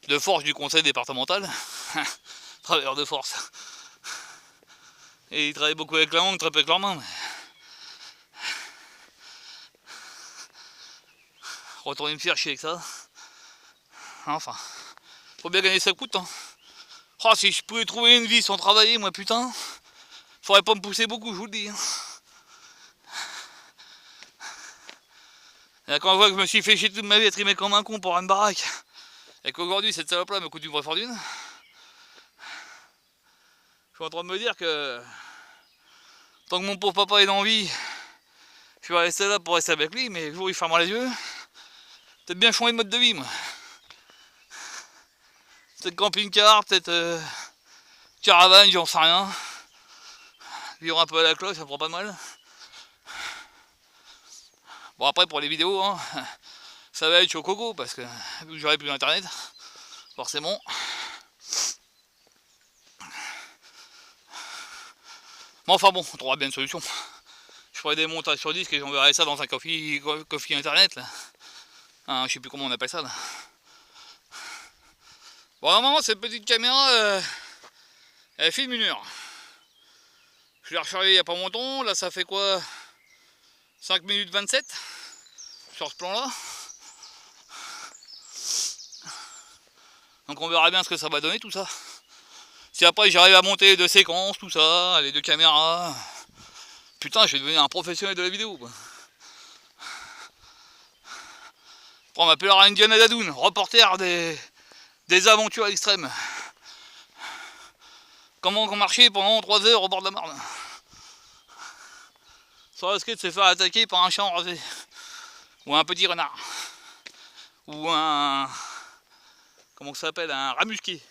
de force du conseil départemental. Travailleurs de force. Et ils travaillent beaucoup avec la langue, très peu avec leurs mains. Mais... retourner me faire chier avec ça. Enfin, faut bien gagner ça coûte. Hein. Oh, si je pouvais trouver une vie sans travailler, moi putain, faudrait pas me pousser beaucoup, je vous le dis. Hein. Et quand on voit que je me suis fait chier toute ma vie à trimer comme un con pour une baraque, et qu'aujourd'hui cette salope-là me coûte une vraie fortune, je suis en train de me dire que tant que mon pauvre papa est en vie, je vais rester là pour rester avec lui, mais le jour où il fermera les yeux, peut-être bien changer de mode de vie, moi. Peut-être camping-car, peut-être caravane, j'en sais rien. Vivre un peu à la cloche, ça prend pas mal. Bon après pour les vidéos, hein, ça va être chaud coco parce que j'aurai plus d'internet, forcément. Mais enfin bon, on trouvera bien une solution. Je ferai des montages sur disque et j'enverrai ça dans un coffee internet là. Hein, je sais plus comment on appelle ça là. Bon normalement cette petite caméra elle filme 1 heure. Je l'ai rechargée il n'y a pas longtemps, là ça fait quoi 5 minutes 27 sur ce plan là. Donc on verra bien ce que ça va donner tout ça. Si après j'arrive à monter les 2 séquences, tout ça, les 2 caméras, putain je vais devenir un professionnel de la vidéo quoi. On m'appellera Indiana Dadoun, reporter des aventures extrêmes. Comment on marchait pendant 3 heures au bord de la Marne. Sans risquer de se faire attaquer par un chien rasé. Ou un petit renard. Ou un... comment ça s'appelle, un rat musqué.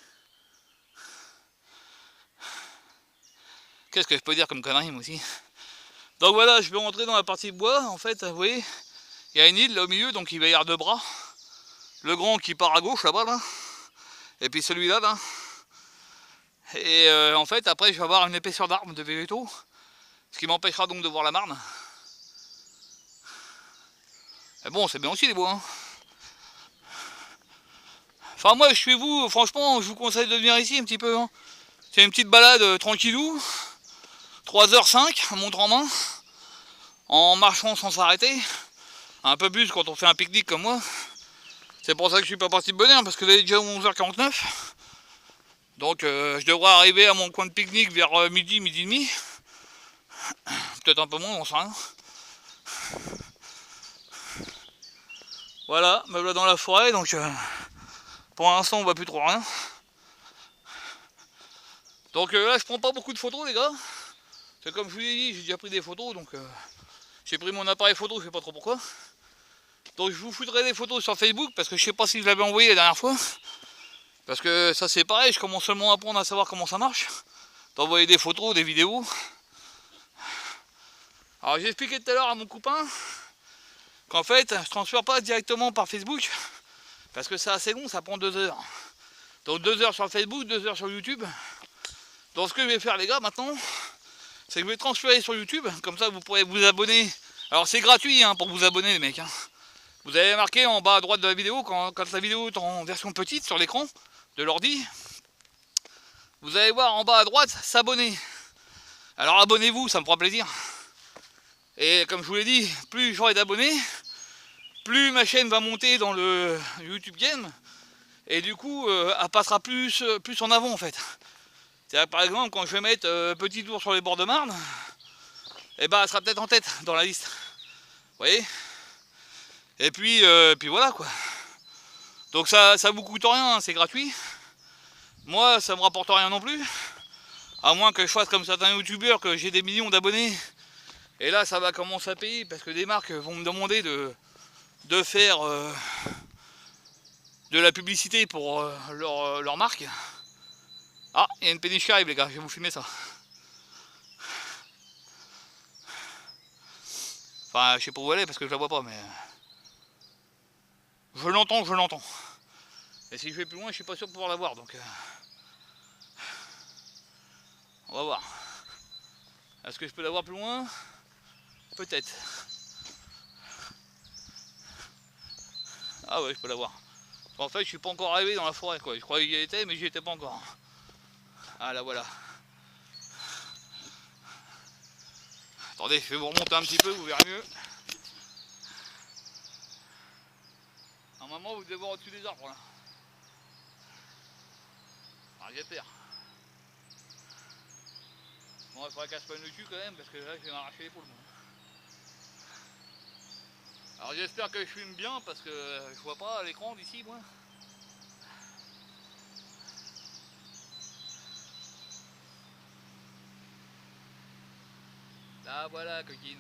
Qu'est-ce que je peux dire comme connerie moi aussi. Donc voilà, je vais rentrer dans la partie bois, en fait, vous voyez. Il y a une île là au milieu, donc il va y avoir 2 bras. Le grand qui part à gauche là-bas, là. Et puis celui-là, là. Et en fait, après, je vais avoir une épaisseur d'arbres, de végétaux. Ce qui m'empêchera donc de voir la Marne. Mais bon, c'est bien aussi les bois. Hein. Enfin, moi, je suis vous, franchement, je vous conseille de venir ici un petit peu. Hein. C'est une petite balade tranquillou. 3h05, montre en main. En marchant sans s'arrêter. Un peu plus quand on fait un pique-nique comme moi. C'est pour ça que je suis pas parti de bonne heure, parce que c'est déjà 11h49. Donc je devrais arriver à mon coin de pique-nique vers midi, midi et demi. Peut-être un peu moins, on sait rien. Voilà, me voilà dans la forêt, donc pour l'instant on voit plus trop rien. Donc là je prends pas beaucoup de photos les gars. C'est comme je vous l'ai dit, j'ai déjà pris des photos, donc j'ai pris mon appareil photo, je sais pas trop pourquoi. Donc je vous foutrai des photos sur Facebook, parce que je sais pas si je l'avais envoyé la dernière fois. Parce que ça c'est pareil, je commence seulement à apprendre à savoir comment ça marche. D'envoyer des photos, des vidéos. Alors j'ai expliqué tout à l'heure à mon copain qu'en fait je transfère pas directement par Facebook, parce que c'est assez long, ça prend 2 heures. Donc 2 heures sur Facebook, 2 heures sur YouTube. Donc ce que je vais faire les gars maintenant, c'est que je vais transférer sur YouTube, comme ça vous pourrez vous abonner. Alors c'est gratuit hein, pour vous abonner les mecs. Hein. Vous avez marqué en bas à droite de la vidéo, quand la vidéo est en version petite sur l'écran de l'ordi, vous allez voir en bas à droite, s'abonner. Alors abonnez-vous, ça me fera plaisir. Et comme je vous l'ai dit, plus j'aurai d'abonnés, plus ma chaîne va monter dans le YouTube Game. Et du coup, elle passera plus en avant en fait. C'est-à-dire par exemple, quand je vais mettre Petit Tour sur les bords de Marne, et ben elle sera peut-être en tête dans la liste. Vous voyez? Et puis voilà quoi. Donc ça vous coûte rien, hein, c'est gratuit. Moi, ça me rapporte rien non plus. À moins que je fasse comme certains youtubeurs, que j'ai des millions d'abonnés. Et là, ça va commencer à payer parce que des marques vont me demander de faire de la publicité pour leur marque. Ah, il y a une péniche qui arrive les gars, je vais vous filmer ça. Enfin, je sais pas où elle est parce que je la vois pas, mais... Je l'entends. Et si je vais plus loin, je suis pas sûr de pouvoir la voir, donc... On va voir. Est-ce que je peux la voir plus loin? Peut-être. Ah ouais, je peux la voir. En fait, je suis pas encore arrivé dans la forêt, quoi. Je croyais qu'il y était, mais j'y étais pas encore. Ah là, voilà. Attendez, je vais vous remonter un petit peu, vous verrez mieux. Normalement, vous devez voir au-dessus des arbres, là. Ah, j'espère. Bon, il faudrait qu'elle se prenne le cul quand même, parce que là, je vais m'arracher l'épaule. Alors, j'espère que je filme bien, parce que je vois pas à l'écran d'ici, moi. Là, voilà, coquine.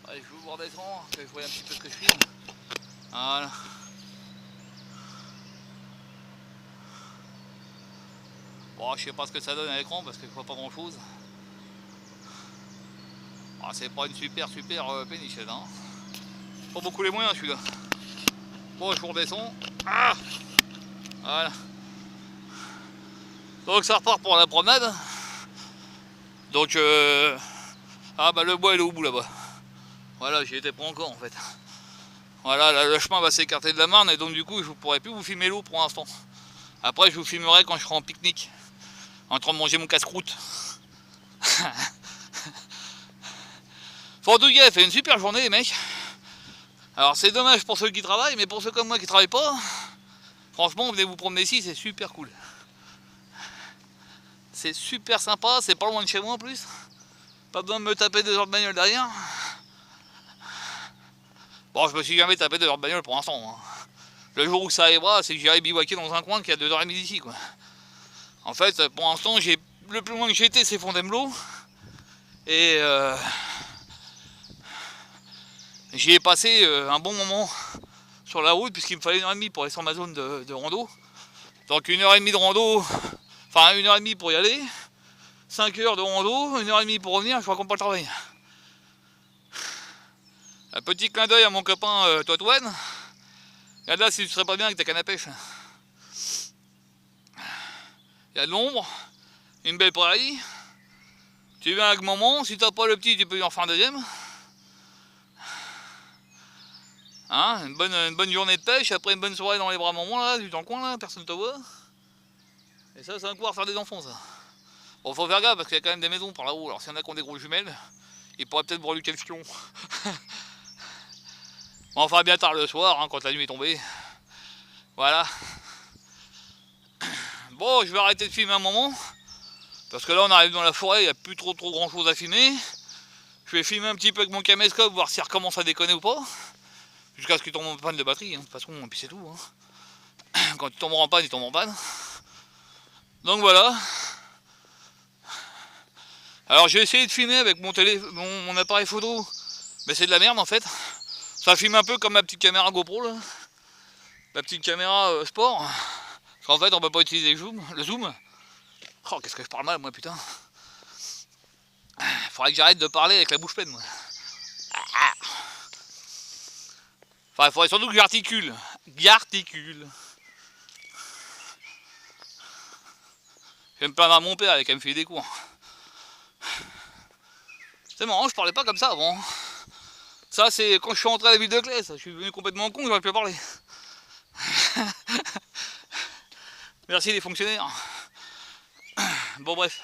Allez, je vous redescends, que je vois un petit peu ce que je filme. Voilà. Bon, je sais pas ce que ça donne à l'écran parce que je vois pas grand chose. Ah, c'est pas une super péniche, hein. Pas beaucoup les moyens celui-là. Bon, je vous redescends. Ah, voilà. Donc ça repart pour la promenade. Donc ah bah le bois il est au bout là-bas. Voilà, j'y étais pas encore en fait. Voilà, là, le chemin va s'écarter de la Marne et donc du coup je ne pourrai plus vous filmer l'eau pour l'instant. Après je vous filmerai quand je serai en pique-nique, en train de manger mon casse-croûte. En tout cas, il fait une super journée les mecs. Alors c'est dommage pour ceux qui travaillent, mais pour ceux comme moi qui travaillent pas, franchement venez vous promener ici, c'est super cool. C'est super sympa, c'est pas loin de chez moi en plus. Pas besoin de me taper 2 heures de bagnole derrière. Bon, je me suis jamais tapé 2 heures de bagnole pour l'instant. Hein. Le jour où ça arrivera, c'est que j'irai bivouaquer dans un coin qui a 2h30 d'ici, quoi. En fait, pour l'instant, le plus loin que j'ai été, c'est Fontainebleau. Et j'y ai passé un bon moment sur la route, puisqu'il me fallait 1h30 pour aller sur ma zone de rando. Donc 1h30 de rando, enfin 1h30 pour y aller, 5 heures de rando, 1h30 pour revenir, je raconte pas le travail. Un petit clin d'œil à mon copain Toitouane. Regarde là si tu serais pas bien avec ta canne à pêche. Il y a de l'ombre, une belle prairie. Tu viens avec maman, si t'as pas le petit, tu peux y en faire un deuxième. Hein, une bonne journée de pêche, après une bonne soirée dans les bras de maman, là, dans le coin, là, personne te voit. Et ça, c'est un coup à faire des enfants, ça. Bon, faut faire gaffe, parce qu'il y a quand même des maisons par là-haut. Alors, s'il y en a qui ont des gros jumelles, ils pourraient peut-être brûler quelques fions. On fera bien tard le soir, hein, quand la nuit est tombée. Voilà. Bon, je vais arrêter de filmer un moment. Parce que là, on arrive dans la forêt, il n'y a plus trop grand chose à filmer. Je vais filmer un petit peu avec mon caméscope, voir si ça recommence à déconner ou pas. Jusqu'à ce qu'il tombe en panne de batterie, hein, de toute façon, et puis c'est tout. Hein. Quand il tombe en panne, il tombe en panne. Donc voilà. Alors j'ai essayé de filmer avec mon appareil photo, mais c'est de la merde en fait. Ça filme un peu comme ma petite caméra GoPro là. La petite caméra sport. Parce qu'en fait on peut pas utiliser le zoom. Oh qu'est-ce que je parle mal moi putain. Faudrait que j'arrête de parler avec la bouche pleine moi. Enfin il faudrait surtout que j'articule. J'articule. Je vais me plaindre à mon père avec qui me fait des cours. C'est marrant, je parlais pas comme ça avant. Ça c'est quand je suis rentré à la ville de Clé, ça. Je suis devenu complètement con, j'aurais pu parler. Merci les fonctionnaires. Bon bref.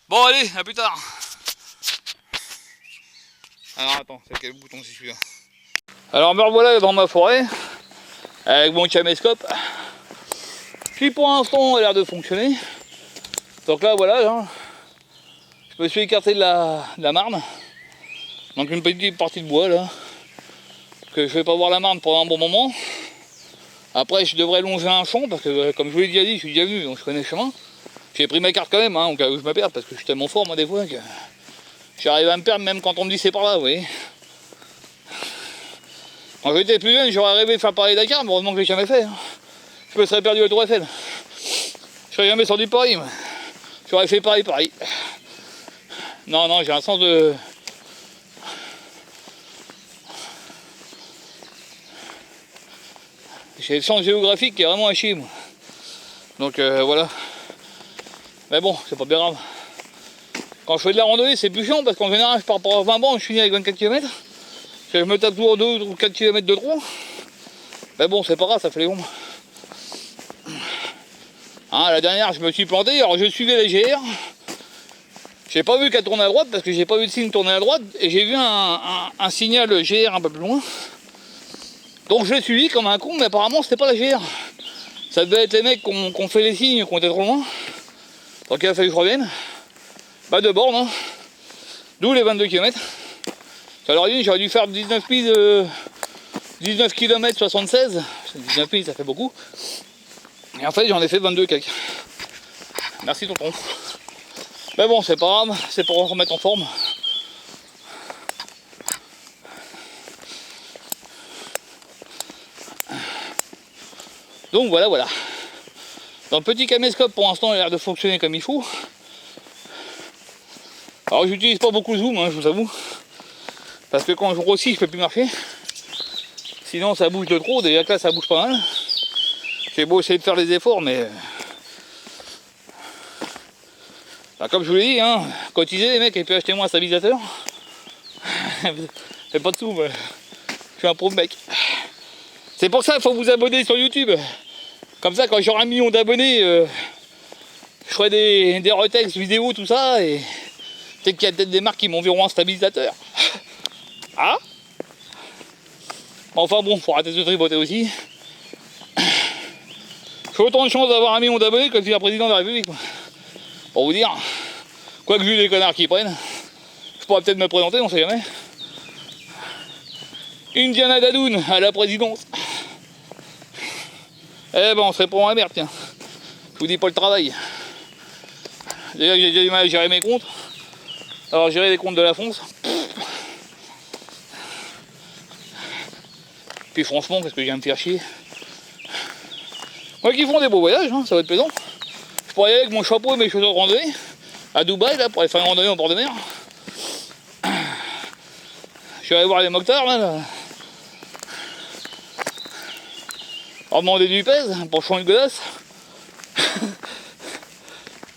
Bon allez, à plus tard. Alors attends, c'est quel bouton c'est celui-là? Alors me revoilà dans ma forêt, avec mon caméscope, qui pour l'instant a l'air de fonctionner. Donc là voilà, hein, je me suis écarté de la marne. Donc une petite partie de bois là, que je vais pas voir la marne pendant un bon moment. Après je devrais longer un champ, parce que comme je vous l'ai déjà dit, je suis déjà venu, donc je connais le chemin. J'ai pris ma carte quand même, hein, au cas où je me perde, parce que je suis tellement fort moi des fois que j'arrive à me perdre même quand on me dit c'est par là, vous voyez. Quand j'étais plus jeune, j'aurais rêvé de faire pareil Dakar, mais heureusement que je l'ai jamais fait. Hein. Je me serais perdu à Tour Eiffel. Je serais jamais sorti de Paris, moi. J'aurais fait pareil. Non, non, j'ai un sens de... J'ai le sens géographique qui est vraiment à chier, moi. Donc voilà. Mais bon, c'est pas bien grave. Quand je fais de la randonnée, c'est plus chiant, parce qu'en général, je pars pour 20 bancs, je finis avec 24 km. Je me tape toujours 2 ou 4 km de trop. Mais bon, c'est pas grave, ça fait les bombes. Hein, la dernière, je me suis planté, alors je suivais les GR. J'ai pas vu qu'elle tournait à droite, parce que j'ai pas vu de signe tourner à droite, et j'ai vu un signal GR un peu plus loin. Donc je l'ai suivi comme un con, mais apparemment c'était pas la GR. Ça devait être les mecs qui ont fait les signes, qui ont été trop loin. Donc il a fallu que je revienne. Bah de borne, hein. D'où les 22 km. Alors j'aurais dû faire 19 km 76. 19 000 ça fait beaucoup. Et en fait j'en ai fait 22 quelques. Merci tonton. Mais bon c'est pas grave, c'est pour remettre en forme. Donc voilà. Dans le petit caméscope pour l'instant il a l'air de fonctionner comme il faut. Alors j'utilise pas beaucoup le zoom, hein, je vous avoue. Parce que quand je grossis je peux plus marcher. Sinon ça bouge de trop, déjà que là ça bouge pas mal. J'ai beau essayer de faire des efforts mais... Bah, comme je vous l'ai dit, hein, cotisez les mecs et puis achetez-moi un stabilisateur. J'ai pas de sous, mais je suis un pauvre mec. C'est pour ça qu'il faut vous abonner sur YouTube. Comme ça quand j'aurai 1 million d'abonnés, je ferai des retextes vidéo, tout ça, et peut-être qu'il y a peut-être des marques qui m'enverront un stabilisateur. Ah, enfin bon, faut arrêter de tripoter aussi. J'ai autant de chance d'avoir 1 million d'abonnés que de devenir président de la République. Pour vous dire, quoique vu les connards qui prennent, je pourrais peut-être me présenter, on sait jamais. Indiana Dadoun à la présidence. Eh ben on serait pour la merde, tiens. Je vous dis pas le travail. Déjà j'ai déjà du mal à gérer mes comptes. Alors gérer les comptes de la France. Puis franchement, qu'est-ce que je viens me faire chier. Moi qui font des beaux voyages, hein, ça va être plaisant. Je pourrais y aller avec mon chapeau et mes chaussures de randonnée à Dubaï là pour aller faire une randonnée au bord de mer. Je vais aller voir les mocktards là. On va demander du pèse pour changer de godasse.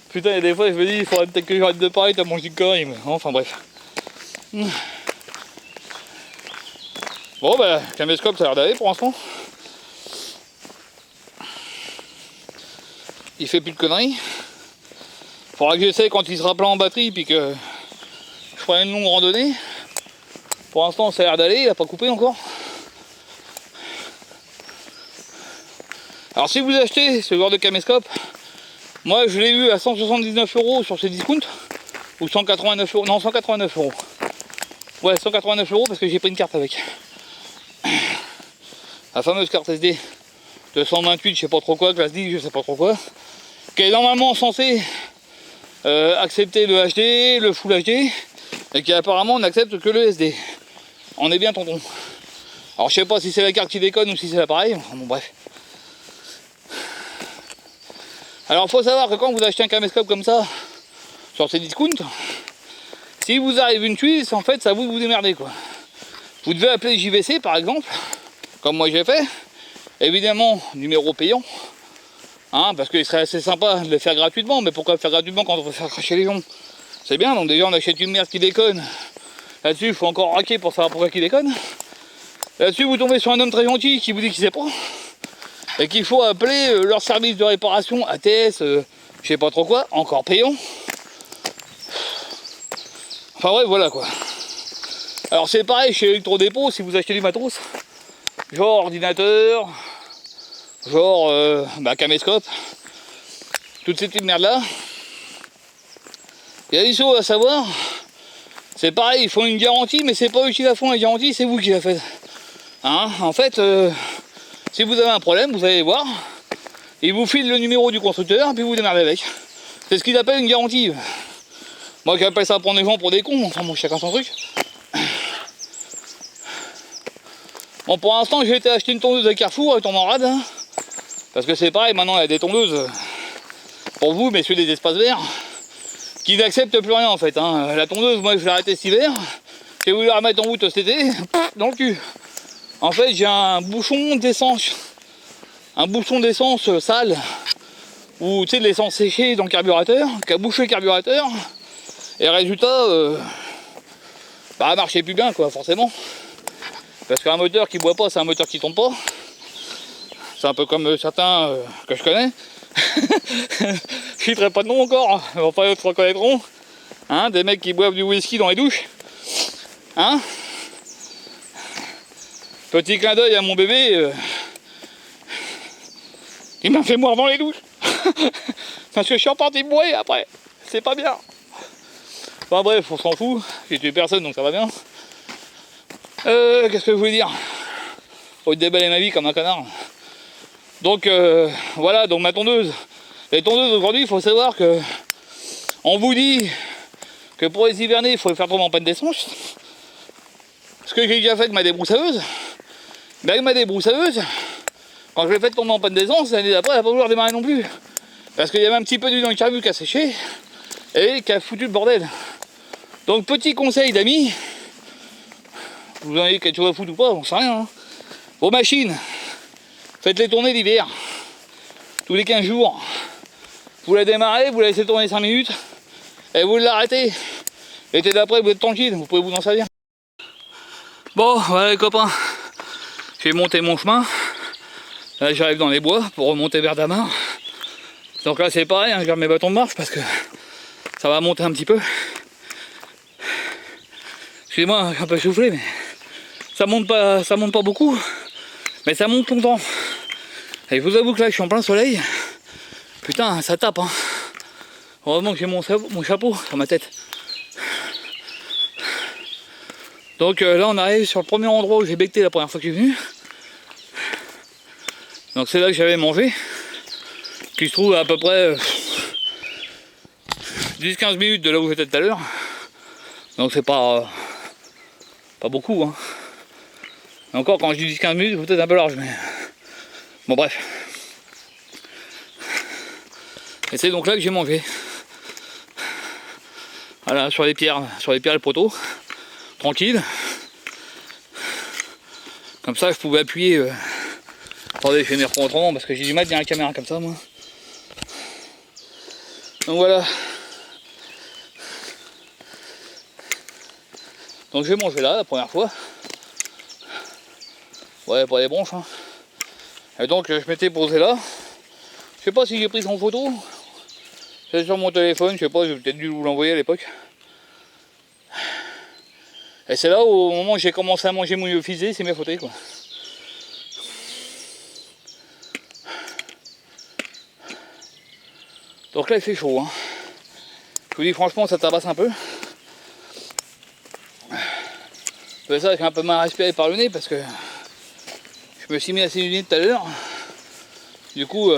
Putain, il y a des fois je me dis il faudrait peut-être que j'arrête de parler, t'as mangé du connerie, mais enfin bref. Bon bah, le caméscope ça a l'air d'aller pour l'instant. Il fait plus de conneries. Faudra que j'essaie quand il sera plein en batterie puis que je ferai une longue randonnée. Pour l'instant ça a l'air d'aller, il a pas coupé encore. Alors si vous achetez ce genre de caméscope, moi je l'ai eu à 179 € sur ces discounts. Ou 189 €, non 189 €. Ouais 189 € parce que j'ai pris une carte avec. La fameuse carte SD de 128 je sais pas trop quoi, classe 10 je sais pas trop quoi. Qui est normalement censé accepter le HD, le Full HD, et qui apparemment n'accepte que le SD. On est bien tonton. Alors je sais pas si c'est la carte qui déconne ou si c'est l'appareil, enfin, bon bref. Alors il faut savoir que quand vous achetez un caméscope comme ça, sur ces discounts, si vous arrive une tuile, en fait, ça vous démerdez quoi. Vous devez appeler JVC par exemple, comme moi j'ai fait. Évidemment, numéro payant. Hein, parce qu'il serait assez sympa de le faire gratuitement, mais pourquoi le faire gratuitement quand on veut faire cracher les gens? C'est bien, donc déjà on achète une merde qui déconne. Là-dessus, il faut encore raquer pour savoir pourquoi il déconne. Là-dessus, vous tombez sur un homme très gentil qui vous dit qu'il sait pas. Et qu'il faut appeler leur service de réparation, ATS, je sais pas trop quoi, encore payant. Enfin ouais, voilà quoi. Alors c'est pareil chez Electrodépôt, si vous achetez du matos, genre ordinateur, genre caméscope, toutes ces petites merdes là. Il y a des choses à savoir, c'est pareil, ils font une garantie, mais c'est pas eux qui la font la garantie, c'est vous qui la faites. Hein, en fait, si vous avez un problème, vous allez voir, ils vous filent le numéro du constructeur, puis vous démerdez avec. C'est ce qu'ils appellent une garantie. Moi qui appelle ça prendre les gens pour des cons, enfin bon, chacun son truc. Bon, pour l'instant, j'ai été acheter une tondeuse à Carrefour, elle tombe en rade. Hein, parce que c'est pareil, maintenant il y a des tondeuses, pour vous, messieurs des espaces verts, qui n'acceptent plus rien en fait. Hein. La tondeuse, moi je l'ai arrêtée cet hiver, j'ai voulu la remettre en route cet été, dans le cul. En fait, j'ai un bouchon d'essence sale, ou tu sais, de l'essence séchée dans le carburateur, qui a bouché le carburateur, et résultat, elle marchait plus bien quoi, forcément. Parce qu'un moteur qui boit pas, c'est un moteur qui tombe pas. C'est un peu comme certains que je connais. Je citerai pas de nom encore, enfin d'autres reconnaîtront. Hein, des mecs qui boivent du whisky dans les douches. Hein, petit clin d'œil à mon bébé. Il m'a fait mourir dans les douches. Parce que je suis reparti boire après. C'est pas bien. Enfin bref, on s'en fout. J'ai tué personne donc ça va bien. Qu'est-ce que je voulais dire? Faut déballer ma vie comme un connard. Donc voilà, donc ma tondeuse. Les tondeuses aujourd'hui, il faut savoir que on vous dit que pour les hiverner, il faut les faire tomber en panne d'essence. Ce que j'ai déjà fait avec ma débroussailleuse. Mais avec ma débroussailleuse, quand je l'ai fait tomber en panne d'essence, l'année d'après, elle n'a pas voulu redémarrer non plus. Parce qu'il y avait un petit peu d'huile dans le carbu qui a séché et qui a foutu le bordel. Donc petit conseil d'amis, vous en avez quelque chose à foutre ou pas, on sait rien. Hein. Vos machines, faites-les tourner l'hiver, tous les 15 jours. Vous la démarrez, vous la laissez tourner 5 minutes, et vous l'arrêtez. L'été d'après, vous êtes tranquille, vous pouvez vous en servir. Bon, voilà les copains, j'ai monté mon chemin. Là, j'arrive dans les bois pour remonter vers Damar. Donc là, c'est pareil, hein, je garde mes bâtons de marche parce que ça va monter un petit peu. Excusez-moi, un peu soufflé, mais ça monte pas beaucoup, mais ça monte longtemps. Et je vous avoue que là, je suis en plein soleil. Putain, ça tape, hein. Heureusement que j'ai mon chapeau sur ma tête. Donc là, on arrive sur le premier endroit où j'ai becté la première fois que je suis venu. Donc c'est là que j'avais mangé, qui se trouve à peu près 10-15 minutes de là où j'étais tout à l'heure. Donc c'est pas beaucoup, hein. Et encore, quand je dis 10-15 minutes, c'est peut-être un peu large, mais bon, bref. Et c'est donc là que j'ai mangé. Voilà, sur les pierres, le poteau, tranquille. Comme ça, je pouvais appuyer. Attendez, je vais m'y reprendre autrement parce que j'ai du mal à dire la caméra comme ça, moi. Donc voilà. Donc je vais manger là la première fois. Ouais, pas des bronches, hein. Et donc je m'étais posé là. Je sais pas si j'ai pris son photo. C'est sur mon téléphone, je sais pas, j'ai peut-être dû vous l'envoyer à l'époque. Et c'est là où, au moment où j'ai commencé à manger mon lyophisé, c'est mes photos quoi. Donc là il fait chaud, hein. Je vous dis franchement ça tabasse un peu. C'est ça, j'ai un peu mal respiré par le nez parce que je me suis mis à saigner tout à l'heure. Du coup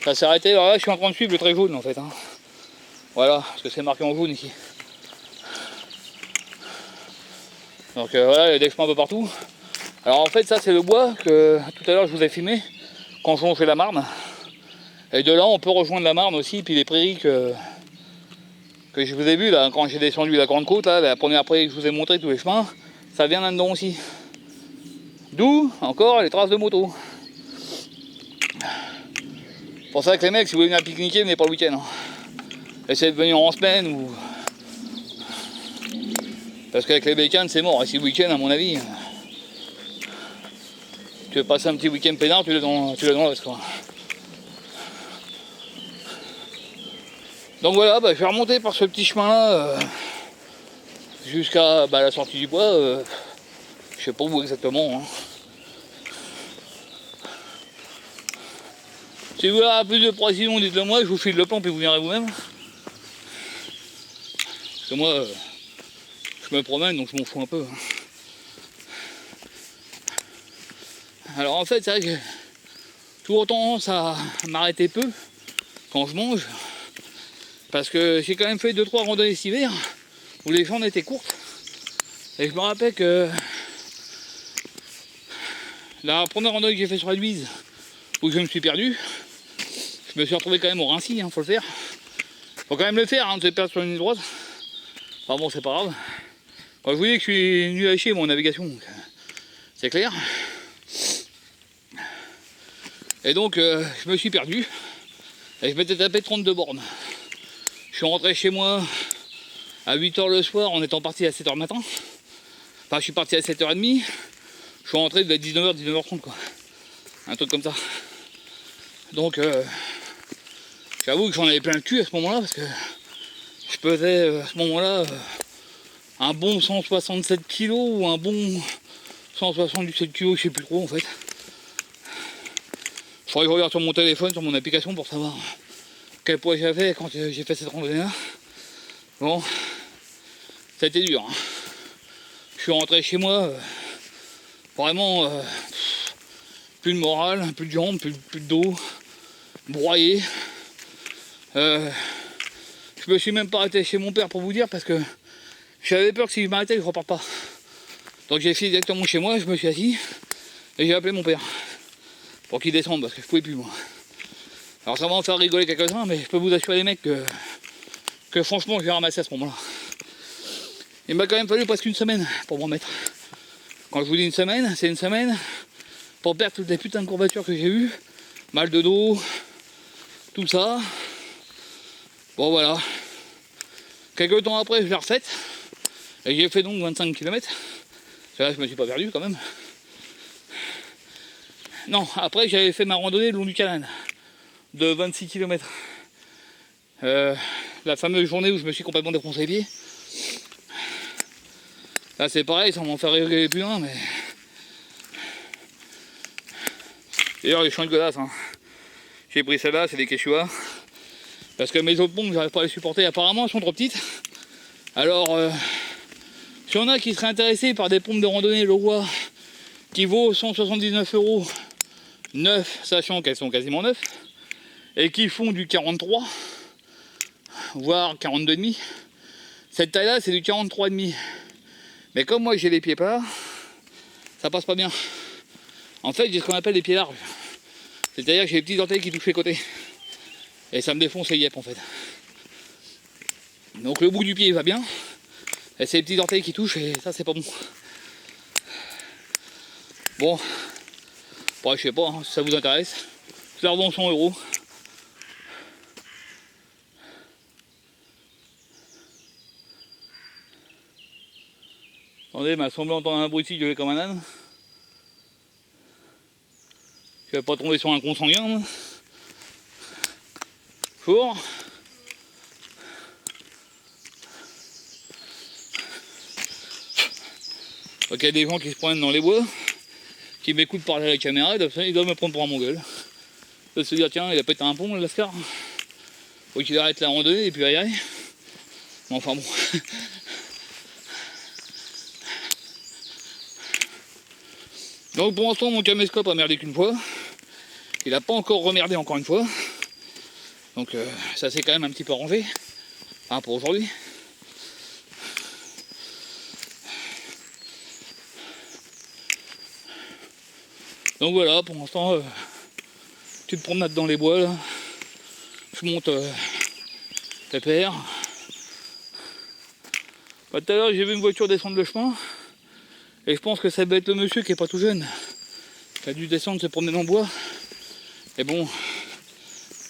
ça s'est arrêté. Alors là je suis en train de suivre le trait jaune en fait, hein. Voilà, parce que c'est marqué en jaune ici. Donc voilà, il y a des chemins un peu partout. Alors en fait ça c'est le bois que tout à l'heure je vous ai filmé quand je longeais la Marne. Et de là, on peut rejoindre la Marne aussi, puis les prairies que je vous ai vues là, quand j'ai descendu la Grande Côte, là, la première prairie que je vous ai montré, tous les chemins, ça vient là-dedans aussi. D'où encore les traces de moto. Pour ça que les mecs, si vous voulez venir pique-niquer, venez pas le week-end. Hein. Essayez de venir en semaine ou. Parce qu'avec les bécanes, c'est mort. Et si le week-end, à mon avis, tu veux passer un petit week-end peinard, tu l'as dans l'ouest, quoi. Donc voilà, bah, je vais remonter par ce petit chemin-là jusqu'à la sortie du bois. Je sais pas où exactement. Hein. Si vous voulez plus de précision, dites-le moi, je vous file le plan puis vous viendrez vous-même. Parce que moi, je me promène donc je m'en fous un peu. Hein. Alors en fait, c'est vrai que j'ai toujours tendance à m'arrêter peu quand je mange. Parce que j'ai quand même fait 2-3 randonnées cet hiver où les journées étaient courtes. Et je me rappelle que la première randonnée que j'ai fait sur la Luise, où je me suis perdu, je me suis retrouvé quand même au Rincy, hein, faut le faire. Faut quand même le faire, hein, de se perdre sur une ligne droite. Enfin bon, c'est pas grave. Quand je vous dis que je suis nul à chier mon navigation, c'est clair. Et donc, je me suis perdu. Et je m'étais tapé 32 bornes. Je suis rentré chez moi à 8h le soir en étant parti à 7h le matin. Enfin, je suis parti à 7h30. Je suis rentré de 19h, 19h30 quoi. Un truc comme ça. Donc, j'avoue que j'en avais plein le cul à ce moment-là parce que je pesais à ce moment-là un bon 167 kg ou un bon 177 kg, je sais plus trop en fait. Il faudrait que je regarde sur mon téléphone, sur mon application pour savoir quel poids j'avais quand j'ai fait cette randonnée-là. Bon, ça a été dur. Hein. Je suis rentré chez moi, vraiment plus de morale, plus de jambes, plus de dos, broyé. Je me suis même pas arrêté chez mon père pour vous dire parce que j'avais peur que si je m'arrêtais, je reparte pas. Donc j'ai fait directement chez moi, je me suis assis et j'ai appelé mon père pour qu'il descende parce que je pouvais plus moi. Alors ça va en faire rigoler quelques-uns, mais je peux vous assurer les mecs que franchement je vais ramasser à ce moment-là. Il m'a quand même fallu presque une semaine pour m'en mettre. Quand je vous dis une semaine, c'est une semaine pour perdre toutes les putains de courbatures que j'ai eues, mal de dos, tout ça. Bon voilà. Quelques temps après je l'ai refaite et j'ai fait donc 25 km. Là je me suis pas perdu quand même. Non, après j'avais fait ma randonnée le long du canal de 26 km. La fameuse journée où je me suis complètement défoncé les pieds. Là c'est pareil, ça m'en fait rigoler plus loin, mais. D'ailleurs les champs de godasses, hein. J'ai pris celle-là, c'est des Quechua. Parce que mes autres pompes, j'arrive pas à les supporter. Apparemment elles sont trop petites. Alors s'il y en a qui seraient intéressés par des pompes de randonnée Leroy qui vaut 179 € neuf, sachant qu'elles sont quasiment neuves, et qui font du 43, voire 42,5. Cette taille-là, c'est du 43,5. Mais comme moi j'ai les pieds plats, ça passe pas bien. En fait, j'ai ce qu'on appelle les pieds larges. C'est-à-dire que j'ai les petits orteils qui touchent les côtés. Et ça me défonce les yep en fait. Donc le bout du pied va bien. Et c'est les petits orteils qui touchent et ça c'est pas bon. Bon, je sais pas, hein, si ça vous intéresse. Je la revends 100 €. Attendez, il m'a semblé entendre un bruit ici, je vais comme un âne. Je vais pas tomber sur un consanguin. Four. Donc il y a des gens qui se promènent dans les bois, qui m'écoutent parler à la caméra, ils doivent me prendre pour un mongol. Ils doivent se dire tiens, il a pété un pont le Lascar. Faut qu'il arrête la randonnée et puis aïe aïe. Mais enfin bon. Donc pour l'instant mon caméscope a merdé qu'une fois. Il n'a pas encore remerdé encore une fois. Donc ça s'est quand même un petit peu arrangé. Hein, pour aujourd'hui. Donc voilà, pour l'instant, petite promenade dans les bois là. je monte pépère. Bah, tout à l'heure j'ai vu une voiture descendre le chemin et je pense que ça va être le monsieur qui est pas tout jeune, qui a dû descendre se promener dans le bois. Et bon,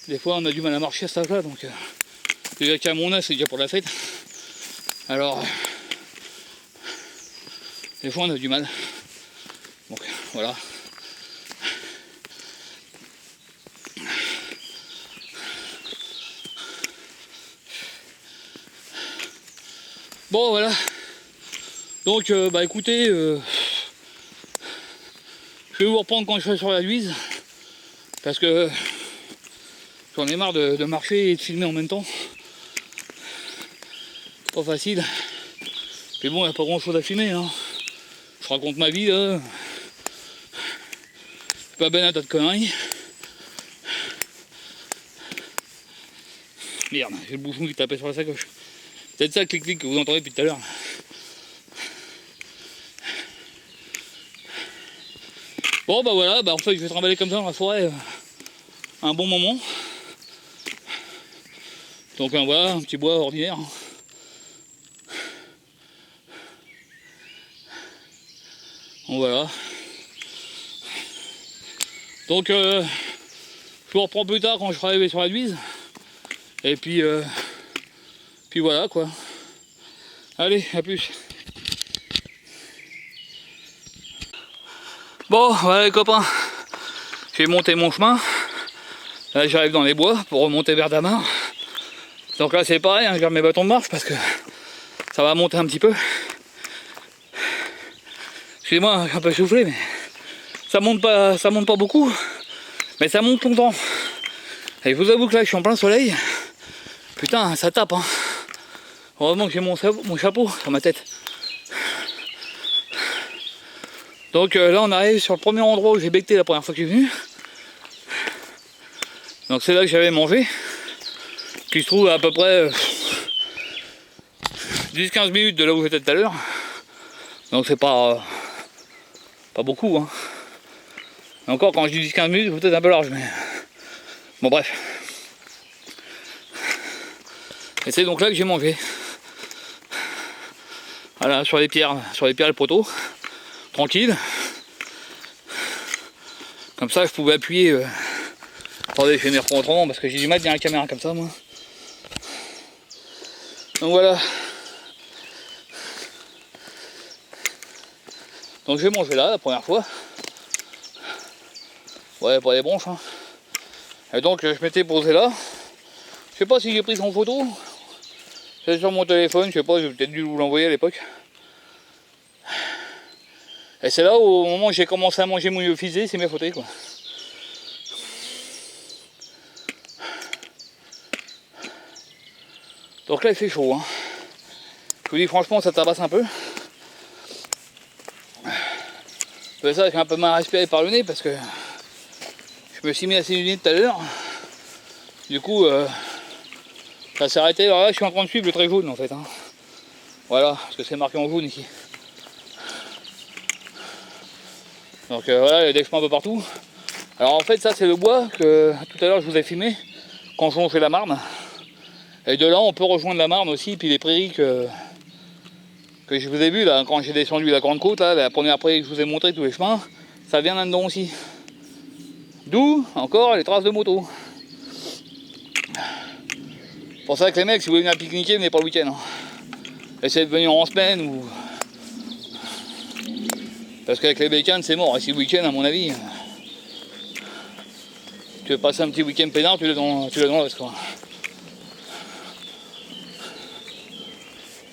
des fois on a du mal à marcher à cet âge-là, donc déjà qu'à mon âge c'est déjà pour la fête. Alors des fois on a du mal. Donc voilà. Bon voilà. Donc bah écoutez, je vais vous reprendre quand je serai sur la Luise. Parce que j'en ai marre de marcher et de filmer en même temps. Pas facile. Mais bon, il n'y a pas grand chose à filmer. Hein. Je raconte ma vie là. C'est pas ben un tas de conneries. Merde, j'ai le bouchon qui tapait sur la sacoche. C'est peut-être ça le clic-clic que vous entendez depuis tout à l'heure. Bon bah voilà, bah en fait je vais trimballer comme ça dans la forêt un bon moment. Donc voilà, un petit bois ordinaire. Donc voilà. Donc je vous reprends plus tard quand je serai arrivé sur la Luise. Et puis voilà quoi. Allez, à plus. Bon, voilà les copains. J'ai monté mon chemin. Là j'arrive dans les bois pour remonter vers Damar. Donc là c'est pareil, hein, je garde mes bâtons de marche parce que ça va monter un petit peu. Excusez-moi, je suis un peu soufflé, mais ça monte pas beaucoup, mais ça monte longtemps. Et je vous avoue que là je suis en plein soleil. Putain, ça tape hein. Heureusement que j'ai mon chapeau sur ma tête. Donc là on arrive sur le premier endroit où j'ai becté la première fois que je suis venu. Donc c'est là que j'avais mangé, qui se trouve à peu près 10-15 minutes de là où j'étais tout à l'heure. Donc c'est pas beaucoup hein. Et encore quand je dis 10-15 minutes, c'est peut-être un peu large, mais bon bref. Et c'est donc là que j'ai mangé. Voilà, sur les pierres le poteau, tranquille. Comme ça je pouvais appuyer. Attendez, je vais m'y reprendre autrement parce que j'ai du mal derrière la caméra comme ça moi. Donc voilà. Donc je vais manger là la première fois. Ouais, pas des bronches hein. Et donc je m'étais posé là. Je sais pas si j'ai pris son photo. C'est sur mon téléphone, je sais pas, j'ai peut-être dû vous l'envoyer à l'époque. Et c'est là où, au moment où j'ai commencé à manger mon lyophilisé, c'est mes photos quoi. Donc là il fait chaud hein. Je vous dis franchement ça tabasse un peu. C'est ça, j'ai un peu mal respiré par le nez parce que je me suis mis à saigner tout à l'heure. Du coup ça s'est arrêté. Alors là je suis en train de suivre le trait jaune en fait hein. Voilà, parce que c'est marqué en jaune ici. Donc voilà, il y a des chemins un peu partout. Alors en fait ça c'est le bois que tout à l'heure je vous ai filmé quand je longeais la Marne. Et de là on peut rejoindre la Marne aussi, puis les prairies que je vous ai vu là quand j'ai descendu la grande côte, là, la première prairie que je vous ai montré tous les chemins, ça vient là-dedans aussi. D'où encore les traces de moto. C'est pour ça que les mecs, si vous voulez venir pique-niquer, venez pas le week-end. Hein. Essayez de venir en semaine ou. Parce qu'avec les bécanes c'est mort, et si le week-end à mon avis. Tu veux passer un petit week-end peinard, tu l'as dans l'ouest quoi.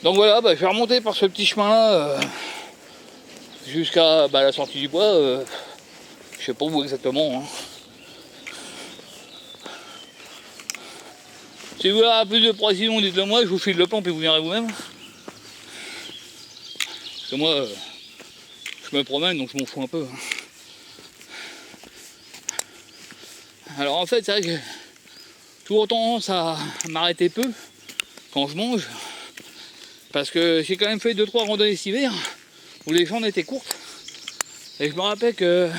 Donc voilà, bah, je vais remonter par ce petit chemin là jusqu'à la sortie du bois. Je sais pas où exactement. Hein. Si vous voulez plus de précision, dites-le moi, je vous file le plan puis vous verrez vous-même. Parce que moi, je me promène donc je m'en fous un peu. Hein. Alors en fait, c'est vrai que j'ai toujours tendance à m'arrêter peu quand je mange. Parce que j'ai quand même fait 2-3 randonnées cet hiver où les journées étaient courtes. Et je me rappelle que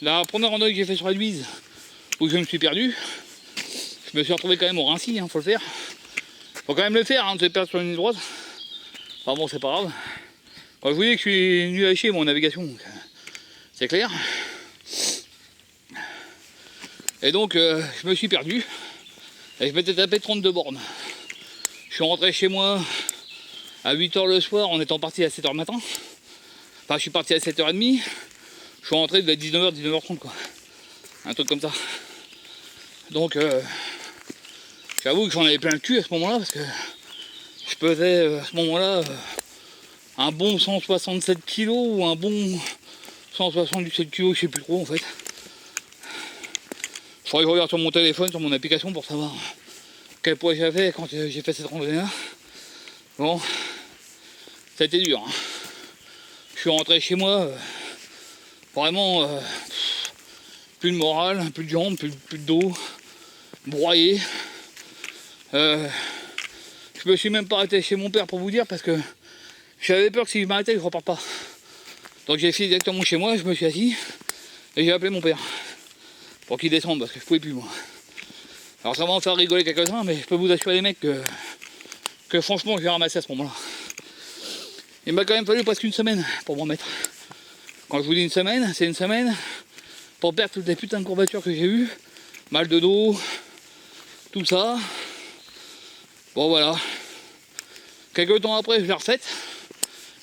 la première randonnée que j'ai fait sur la Luise, où je me suis perdu. Je me suis retrouvé quand même au Rincy, faut le faire. Faut quand même le faire, de se perdre sur une ligne droite. Enfin bon, c'est pas grave. Moi, je vous dis que je suis nul à chier mon navigation, c'est clair. Et donc, je me suis perdu. Et je m'étais tapé 32 bornes. Je suis rentré chez moi à 8h le soir en étant parti à 7h le matin. Enfin, je suis parti à 7h30. Je suis rentré vers 19h, 19h30 quoi. Un truc comme ça. Donc, j'avoue que j'en avais plein le cul à ce moment-là parce que je pesais à ce moment-là un bon 167 kg ou un bon 177 kg, je sais plus trop en fait. Il faudrait que je regarde sur mon téléphone, sur mon application pour savoir quel poids j'avais quand j'ai fait cette randonnée-là. Bon, ça a été dur. Hein. Je suis rentré chez moi, vraiment plus de morale, plus de jambes, plus de dos, broyé. Je me suis même pas arrêté chez mon père pour vous dire parce que j'avais peur que si je m'arrêtais, je reparte pas. Donc j'ai fait directement chez moi, je me suis assis et j'ai appelé mon père pour qu'il descende parce que je pouvais plus moi. Alors ça va en faire rigoler quelques-uns, mais je peux vous assurer les mecs que franchement je vais ramasser à ce moment-là. Il m'a quand même fallu presque une semaine pour m'en mettre. Quand je vous dis une semaine, c'est une semaine pour perdre toutes les putains de courbatures que j'ai eues, mal de dos, tout ça. Bon voilà. Quelques temps après, je l'ai refaite.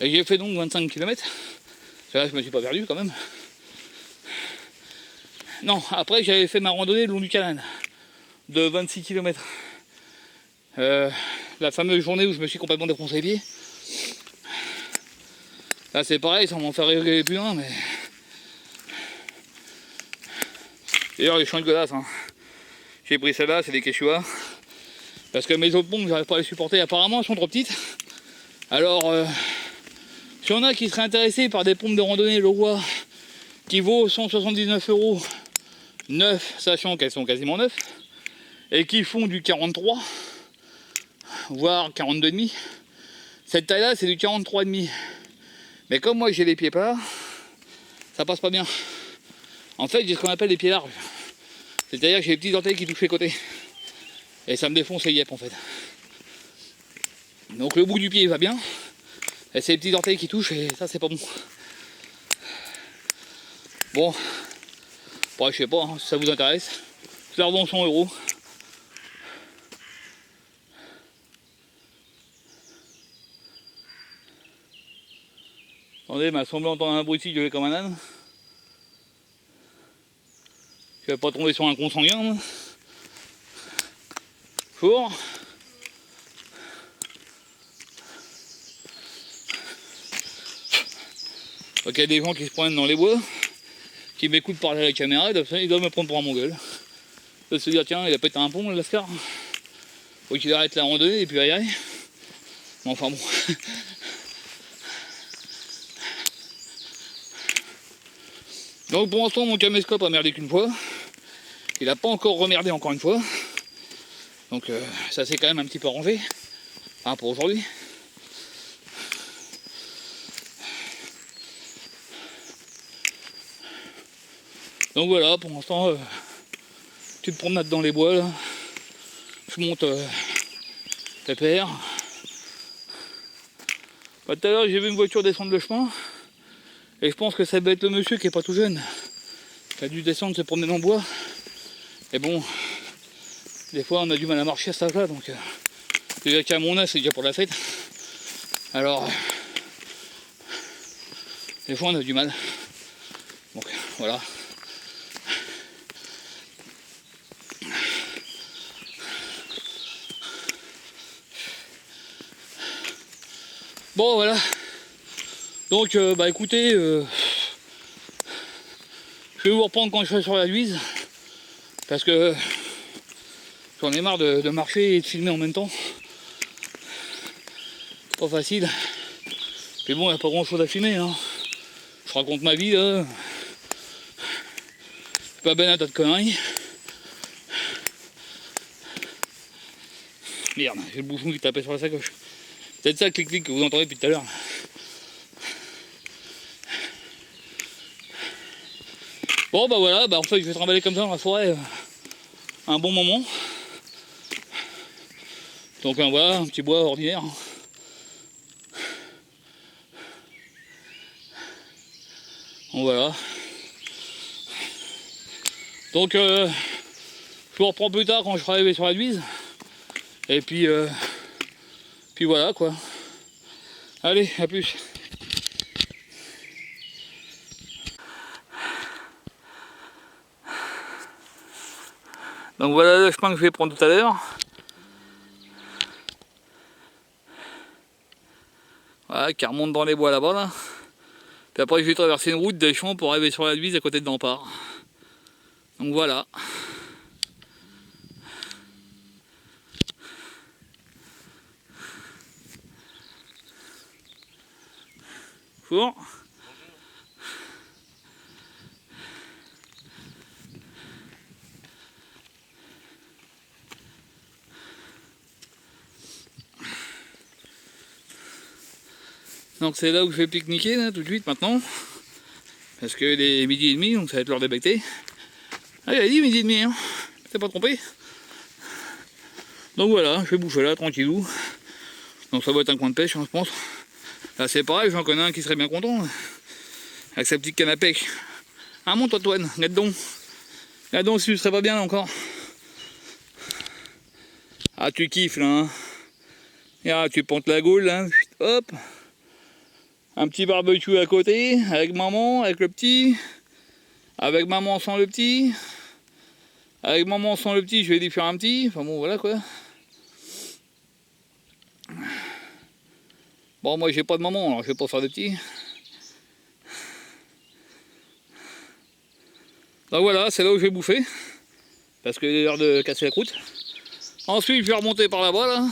Et j'ai fait donc 25 km. Là, je me suis pas perdu quand même. Non, après j'avais fait ma randonnée le long du canal de 26 km. La fameuse journée où je me suis complètement défoncé les pieds. Là c'est pareil, ça m'en fait rigoler plus un, mais... D'ailleurs les champs de godasses, hein. J'ai pris celle-là, c'est des Quechua. Parce que mes autres pompes, j'arrive pas à les supporter. Apparemment, elles sont trop petites. Alors, s'il y en a qui seraient intéressés par des pompes de randonnée Leroy qui vaut 179 € neuf, sachant qu'elles sont quasiment neuves, et qui font du 43, voire 42,5, cette taille-là, c'est du 43,5. Mais comme moi, j'ai les pieds plats, ça passe pas bien. En fait, j'ai ce qu'on appelle les pieds larges. C'est-à-dire que j'ai les petits orteils qui touchent les côtés. Et ça me défonce les yep en fait. Donc le bout du pied va bien. Et c'est les petits orteils qui touchent et ça c'est pas bon. Bon. Bon je sais pas, hein, si ça vous intéresse. Je la revends 100 €. Attendez, il m'a semblé entendre un bruit de comme un âne. Je vais pas tomber sur un consanguin. Moi. Four. Donc il y a des gens qui se prennent dans les bois, qui m'écoutent parler à la caméra, ils doivent me prendre pour un mongol. Ils doivent se dire tiens, il a pété un pont le Lascar. Faut qu'il arrête la randonnée et puis aïe aïe. Mais enfin bon. Donc pour l'instant mon caméscope a merdé qu'une fois. Il n'a pas encore remerdé encore une fois. Donc ça s'est quand même un petit peu arrangé. Enfin pour aujourd'hui. Donc voilà, pour l'instant, petite promenade dans les bois là. Je monte pépère. Tout à l'heure j'ai vu une voiture descendre le chemin. Et je pense que ça va être le monsieur qui est pas tout jeune. Qui a dû descendre se promener dans le bois. Et bon, des fois on a du mal à marcher à cet âge-là, donc déjà qu'à mon âge c'est déjà pour la fête. Alors, des fois on a du mal. Donc voilà. Bon voilà. Donc bah écoutez, je vais vous reprendre quand je serai sur la Luise. Parce que j'en ai marre de marcher et de filmer en même temps. Pas facile. Puis bon, il n'y a pas grand chose à filmer. Hein. Je raconte ma vie là. C'est pas ben un tas de conneries. Merde, j'ai le bouchon qui tapait sur la sacoche. C'est peut-être ça le clic-clic que vous entendez depuis tout à l'heure. Bon bah voilà, bah en fait je vais trimballer comme ça dans la forêt un bon moment. Donc voilà, un petit bois ordinaire. Donc voilà. Donc je vous reprends plus tard quand je serai arrivé sur la Duise. Et puis voilà quoi. Allez, à plus. Donc voilà le chemin que je vais prendre tout à l'heure. Voilà, qui remonte dans les bois là-bas là. Puis après je vais traverser une route des champs pour arriver sur la Duise à côté de Dampart. Donc voilà. Bonjour. Donc c'est là où je vais pique-niquer là tout de suite maintenant. Parce que il est 12h30, donc ça va être l'heure de becter. Ah, il a dit 12h30, hein. T'es pas trompé. Donc voilà, je vais bouffer là, tranquillou. Donc ça va être un coin de pêche, hein, je pense. Là c'est pareil, j'en connais un qui serait bien content. Avec sa petite canne à pêche. Ah monte Antoine, regarde donc. Regarde donc si tu serais pas bien là encore. Ah tu kiffes là, hein. Et ah, tu pontes la gaule là, hop. Un petit barbecue à côté, avec maman, avec le petit. Avec maman sans le petit. Avec maman sans le petit, je vais lui faire un petit. Enfin bon, voilà quoi. Bon, moi j'ai pas de maman, alors je vais pas faire de petit. Donc voilà, c'est là où je vais bouffer. Parce qu'il est l'heure de casser la croûte. Ensuite, je vais remonter par là-bas, là.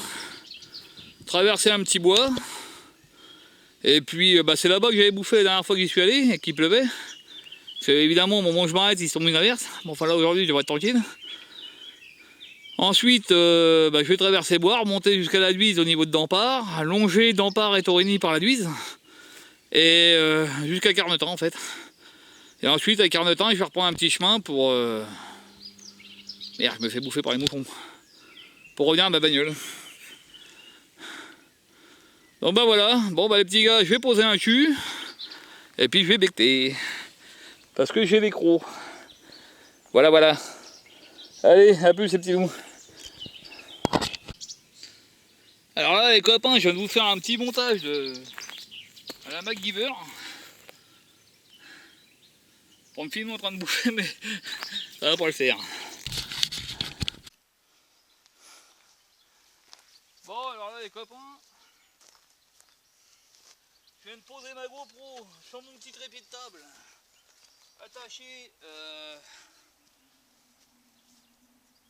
Traverser un petit bois. Et puis, c'est là-bas que j'avais bouffé la dernière fois que j'y suis allé et qu'il pleuvait. Parce que, évidemment, au moment où je m'arrête, ils sont mis une averse. Bon, enfin là, aujourd'hui, je devrais être tranquille. Ensuite, je vais traverser le bois, remonter jusqu'à la Duise au niveau de Dampart, longer Dampart et Torigny par la Duise. Et jusqu'à Carnetan, en fait. Et ensuite, à Carnetan, je vais reprendre un petit chemin pour... Merde, je me fais bouffer par les moutons. Pour revenir à ma bagnole. Donc bah voilà, bon bah les petits gars, je vais poser un cul. Et puis je vais becter. Parce que j'ai les crocs. Voilà, voilà. Allez, à plus les petits loups. Alors là les copains, je viens de vous faire un petit montage à la MacGyver. Pour me filmer en train de bouffer, mais ça va pas le faire. Bon alors là les copains, je viens de poser ma GoPro sur mon petit trépied de table. Attaché.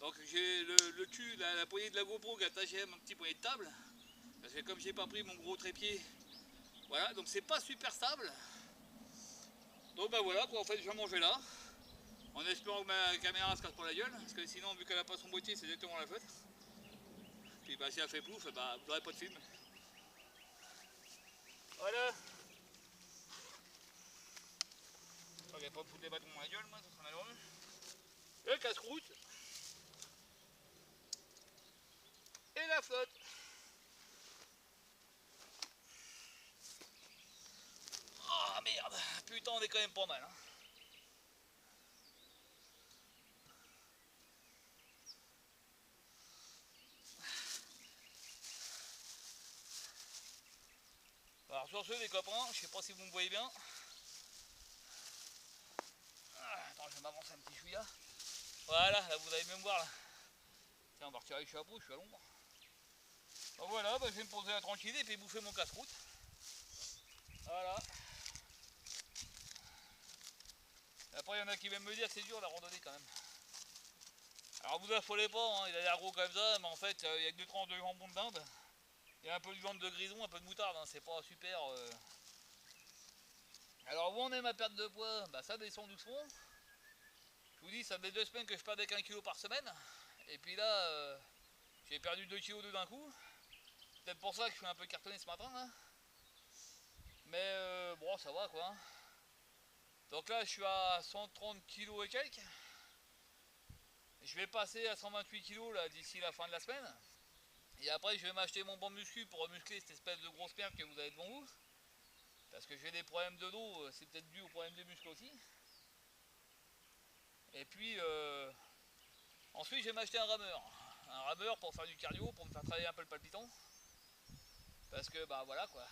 Donc j'ai le cul, la poignée de la GoPro qui est attachée à mon petit poignet de table. Parce que comme j'ai pas pris mon gros trépied, voilà, donc c'est pas super stable. Donc bah voilà quoi, en fait je vais manger là. En espérant que ma caméra se casse pas la gueule. Parce que sinon vu qu'elle a pas son boîtier c'est exactement la faute. Puis bah si elle fait plouf, bah vous n'aurez pas de film. Voilà. Je vais pas me foutre des bâtons dans la gueule moi, ça sera malheureux. Le casse-croûte. Et la flotte. Oh merde, putain on est quand même pas mal hein. Alors sur ce les copains, je sais pas si vous me voyez bien. Attends, je vais m'avancer un petit chouïa. Voilà, là vous allez même voir là. Tiens, on va retirer le chapeau, je suis à l'ombre. Donc voilà, je vais me poser à tranquille et puis bouffer mon casse-croûte. Voilà. Après il y en a qui viennent me dire que c'est dur la randonnée quand même. Alors vous affolez pas, hein, il a l'air gros comme ça, mais en fait il y a que 2 tranches de jambon de dinde. Il y a un peu de viande de grison, un peu de moutarde, hein, c'est pas super. Alors où on est ma perte de poids, ça descend doucement. Je vous dis, ça fait 2 semaines que je perdais qu'1 kg par semaine. Et puis là, j'ai perdu 2 kg d'un coup. Peut-être pour ça que je suis un peu cartonné ce matin. Là. Mais bon, ça va quoi. Donc là, je suis à 130 kg et quelques. Je vais passer à 128 kg là d'ici la fin de la semaine. Et après je vais m'acheter mon banc de muscu pour muscler cette espèce de grosse merde que vous avez devant vous. Parce que j'ai des problèmes de dos, c'est peut-être dû aux problèmes des muscles aussi. Et puis ensuite je vais m'acheter un rameur. Un rameur pour faire du cardio, pour me faire travailler un peu le palpitant. Parce que bah voilà quoi.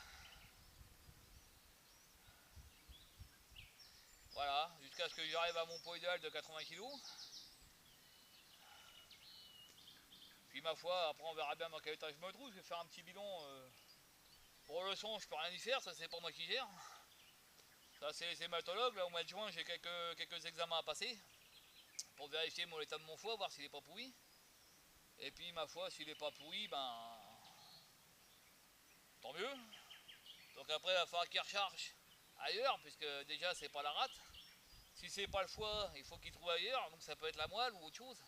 Voilà, jusqu'à ce que j'arrive à mon poids idéal de 80 kg. Puis ma foi, après on verra bien dans quel état je me trouve. Je vais faire un petit bilan. Pour le son, je peux rien y faire, ça c'est pas moi qui gère. Ça c'est les hématologues. Là au mois de juin, j'ai quelques examens à passer pour vérifier l'état de mon foie, voir s'il est pas pourri. Et puis ma foi, s'il est pas pourri, ben tant mieux. Donc après, il va falloir qu'il recharge ailleurs, puisque déjà c'est pas la rate. Si c'est pas le foie, il faut qu'il trouve ailleurs, donc ça peut être la moelle ou autre chose.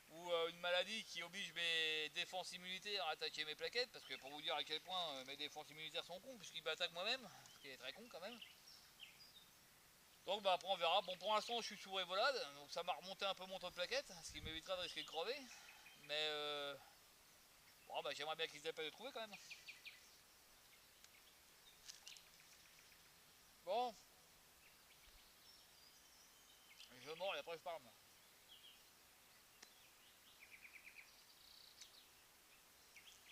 Ou une maladie qui oblige mes défenses immunitaires à attaquer mes plaquettes, parce que pour vous dire à quel point mes défenses immunitaires sont cons, puisqu'ils m'attaquent moi-même, ce qui est très con quand même. Donc bah après on verra. Bon, pour l'instant je suis sous Révolade, donc ça m'a remonté un peu mon taux de plaquettes, ce qui m'évitera de risquer de crever. Mais bon, bah, j'aimerais bien qu'ils aient pas de trouver quand même. Bon, je mords et après je parle.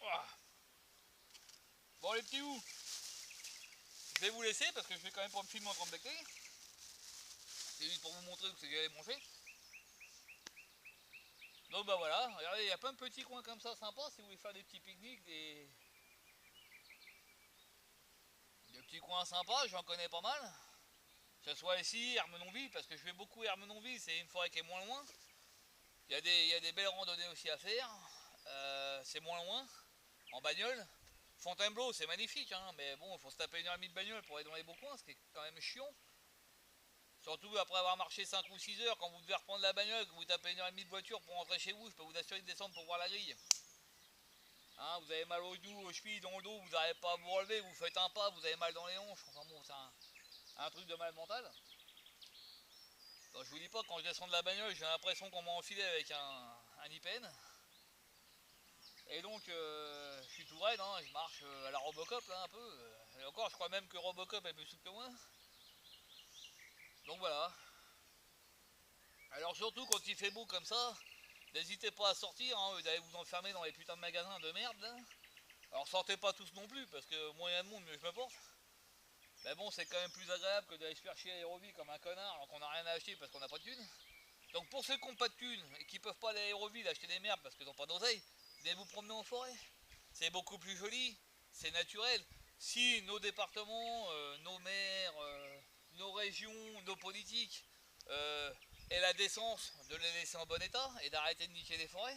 Ouah. Bon les petits ou, je vais vous laisser parce que je vais quand même pas me filmer en train de becter. C'est juste pour vous montrer où c'est que j'allais manger. Donc bah voilà, regardez, il y a plein de petits coins comme ça sympas si vous voulez faire des petits pique-niques, des petits coins sympas, j'en connais pas mal. Que ce soit ici, Ermenonville, parce que je vais beaucoup à Ermenonville, c'est une forêt qui est moins loin. Il y a des belles randonnées aussi à faire, c'est moins loin, en bagnole. Fontainebleau, c'est magnifique, hein, mais bon, il faut se taper 1h30 de bagnole pour aller dans les beaux coins, ce qui est quand même chiant. Surtout après avoir marché 5 ou 6 heures, quand vous devez reprendre la bagnole, que vous tapez 1h30 de voiture pour rentrer chez vous, je peux vous assurer de descendre pour voir la grille. Hein, vous avez mal aux genoux, aux chevilles, dans le dos, vous n'arrivez pas à vous relever, vous faites un pas, vous avez mal dans les hanches, enfin bon, c'est un truc de mal mental. Donc, je vous dis pas, quand je descends de la bagnole, j'ai l'impression qu'on m'a enfilé avec un IPN. Et donc, je suis tout raide, hein, je marche à la Robocop là un peu. Et encore, je crois même que Robocop est plus souple que moi. Donc voilà. Alors surtout quand il fait beau comme ça, n'hésitez pas à sortir, hein, d'aller vous enfermer dans les putains de magasins de merde là. Alors sortez pas tous non plus, parce que moins il y a de monde, mieux je me porte. Mais bon, c'est quand même plus agréable que d'aller se faire chier à Aéroville comme un connard, alors qu'on n'a rien à acheter parce qu'on n'a pas de thunes. Donc pour ceux qui n'ont pas de thunes et qui peuvent pas aller à Aéroville acheter des merdes parce qu'ils n'ont pas d'oseille, venez vous promener en forêt. C'est beaucoup plus joli, c'est naturel. Si nos départements, nos maires, nos régions, nos politiques aient la décence de les laisser en bon état et d'arrêter de niquer les forêts,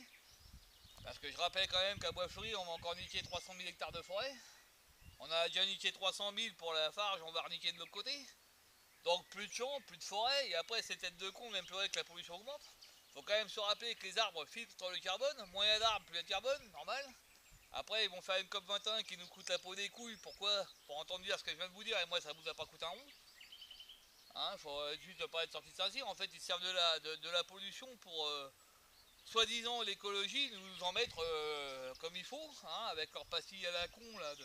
parce que je rappelle quand même qu'à Bois-Fleury, on va encore niquer 300 000 hectares de forêt. On a déjà niqué 300 000 pour la Farge, on va reniquer de l'autre côté. Donc plus de champs, plus de forêt, et après ces têtes de con, même plus vrai que la pollution augmente. Faut quand même se rappeler que les arbres filtrent le carbone, moins il y a d'arbres, plus il y a de carbone, normal. Après ils vont faire une COP 21 qui nous coûte la peau des couilles, pourquoi? Pour entendre dire ce que je viens de vous dire, et moi ça vous a pas coûté un rond. Hein, faut juste pas être sorti de Saint-Cyr, en fait ils servent de la pollution pour soi-disant l'écologie, nous en mettre comme il faut, hein, avec leurs pastilles à la con là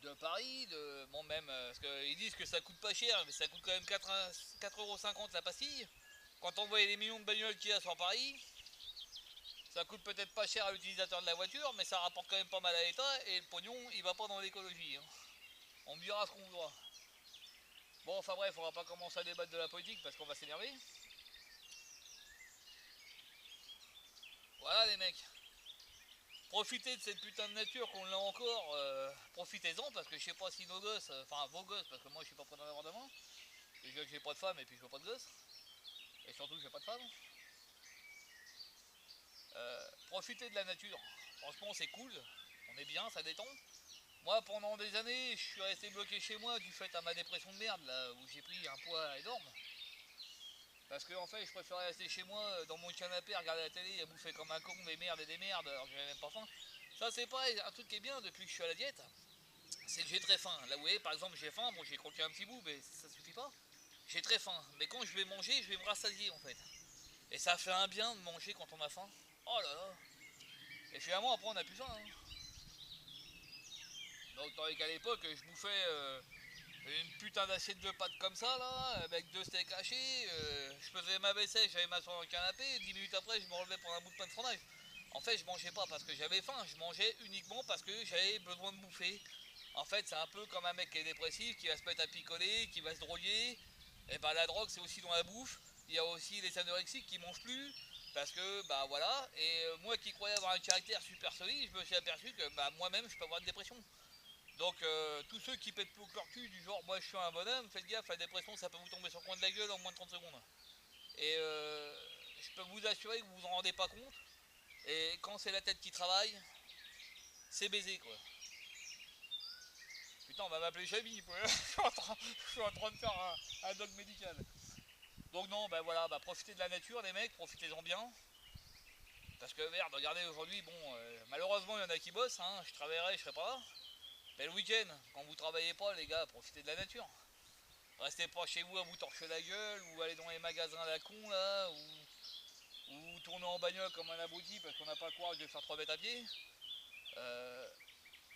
de Paris, bon même, parce qu'ils disent que ça coûte pas cher, mais ça coûte quand même 4,50€ la pastille. Quand on voit les millions de bagnoles qu'il y a sur Paris, ça coûte peut-être pas cher à l'utilisateur de la voiture, mais ça rapporte quand même pas mal à l'État, et le pognon, il va pas dans l'écologie. Hein. On me dira ce qu'on voudra. Bon, enfin bref, on va pas commencer à débattre de la politique, parce qu'on va s'énerver. Voilà les mecs. Profitez de cette putain de nature qu'on l'a encore, profitez-en, parce que je sais pas si nos gosses, enfin vos gosses, parce que moi je suis pas prêt d'en avoir demain. Déjà que j'ai pas de femme et puis je veux pas de gosse. Et surtout que j'ai pas de femme. Profitez de la nature. Franchement c'est cool. On est bien, ça détend. Moi pendant des années je suis resté bloqué chez moi du fait à ma dépression de merde là où j'ai pris un poids énorme. Parce que en fait je préférais rester chez moi dans mon canapé, regarder la télé, à bouffer comme un con des merdes et des merdes alors que j'avais même pas faim. Ça c'est pareil, un truc qui est bien depuis que je suis à la diète, c'est que j'ai très faim. Là vous voyez par exemple j'ai faim, bon j'ai croqué un petit bout mais ça suffit pas. j'ai très faim. Mais quand je vais manger, je vais me rassasier en fait. Et ça fait un bien de manger quand on a faim. Oh là là. Et finalement après on a plus faim. Hein. Donc tandis qu'à l'époque je bouffais une putain d'assiette de pâtes comme ça là, avec 2 steaks hachés, je faisais ma vaisselle, j'allais m'asseoir dans le canapé, 10 minutes après je me relevais pour un bout de pain de fromage. En fait je mangeais pas parce que j'avais faim, je mangeais uniquement parce que j'avais besoin de bouffer. En fait c'est un peu comme un mec qui est dépressif, qui va se mettre à picoler, qui va se droguer. Et ben la drogue c'est aussi dans la bouffe. Il y a aussi les anorexiques qui mangent plus. Parce que bah voilà, et moi qui croyais avoir un caractère super solide, je me suis aperçu que bah moi-même je peux avoir une dépression. Donc tous ceux qui pètent plus leur cul du genre moi je suis un bonhomme, faites gaffe, la dépression ça peut vous tomber sur le coin de la gueule en moins de 30 secondes. Et je peux vous assurer que vous vous en rendez pas compte. Et quand c'est la tête qui travaille, c'est baisé quoi. Putain on va m'appeler Chabi quoi. Je suis en train de faire un dog médical. Donc non bah voilà, bah profitez de la nature les mecs, profitez-en bien. Parce que merde, regardez aujourd'hui, bon malheureusement il y en a qui bossent, hein, je travaillerai, je serai pas là. Mais le week-end, quand vous travaillez pas les gars, profitez de la nature. Restez pas chez vous à vous torcher la gueule, ou aller dans les magasins à la con là, ou tourner en bagnole comme un abruti parce qu'on n'a pas le courage de faire 3 mètres à pied. Euh,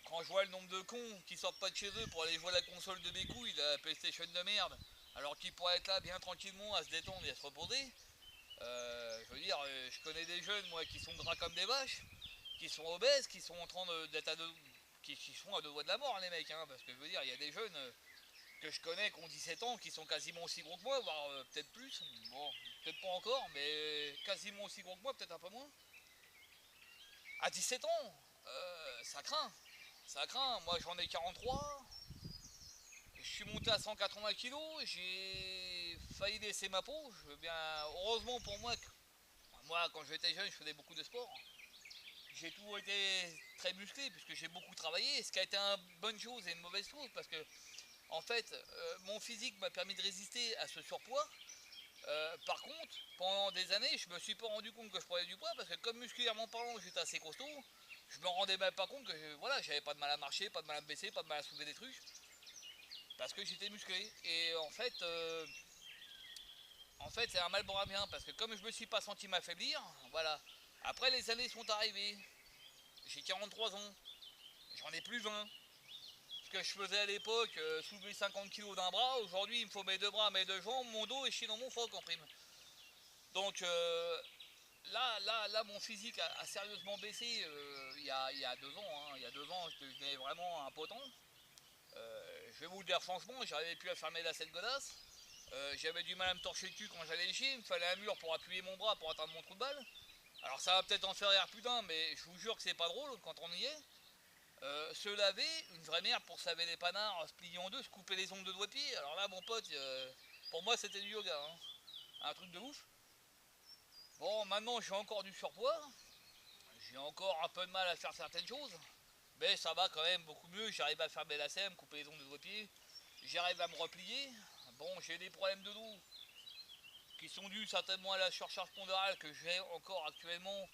quand je vois le nombre de cons qui sortent pas de chez eux pour aller jouer à la console de mes couilles, la PlayStation de merde, alors qu'ils pourraient être là bien tranquillement à se détendre et à se reposer. Je veux dire, je connais des jeunes moi qui sont gras comme des vaches, qui sont obèses, qui sont en train d'être à deux, qui sont à 2 doigts de la mort les mecs, hein, parce que je veux dire, il y a des jeunes que je connais qui ont 17 ans, qui sont quasiment aussi gros que moi, voire peut-être plus. Bon, peut-être pas encore, mais quasiment aussi gros que moi, peut-être un peu moins. À 17 ans, ça craint. Ça craint. Moi, j'en ai 43. Je suis monté à 180 kilos. J'ai failli laisser ma peau. Bien, heureusement pour moi, moi, quand j'étais jeune, je faisais beaucoup de sport. J'ai toujours été très musclé puisque j'ai beaucoup travaillé, ce qui a été une bonne chose et une mauvaise chose parce que en fait, mon physique m'a permis de résister à ce surpoids. Par contre, pendant des années, je me suis pas rendu compte que je prenais du poids parce que comme musculairement parlant, j'étais assez costaud, je me rendais même pas compte que voilà, j'avais pas de mal à marcher, pas de mal à me baisser, pas de mal à soulever des trucs parce que j'étais musclé. Et en fait, c'est un mal pour un bien parce que comme je me suis pas senti m'affaiblir, voilà. Après, les années sont arrivées. J'ai 43 ans, j'en ai plus 20. Ce que je faisais à l'époque, soulever 50 kilos d'un bras, aujourd'hui il me faut mes 2 bras, mes 2 jambes, mon dos et chier dans mon froc en prime. Donc là, mon physique a sérieusement baissé il y a 2 ans. Hein. Il y a 2 ans, je devenais vraiment impotent. Je vais vous le dire franchement, j'arrivais plus à fermer la selle godasse. J'avais du mal à me torcher le cul quand j'allais lécher, il me fallait un mur pour appuyer mon bras pour atteindre mon trou de balle. Alors ça va peut-être en faire rire plus d'un, mais je vous jure que c'est pas drôle quand on y est. Se laver, une vraie merde pour se laver les panards, se plier en deux, se couper les ongles de doigts de pied. Alors là, mon pote, pour moi, c'était du yoga. Hein. Un truc de ouf. Bon, maintenant, j'ai encore du surpoids. J'ai encore un peu de mal à faire certaines choses. Mais ça va quand même beaucoup mieux. J'arrive à faire mes lacets, me couper les ongles de doigts de pied. J'arrive à me replier. Bon, j'ai des problèmes de dos qui sont dus certainement à la surcharge pondérale que j'ai encore actuellement.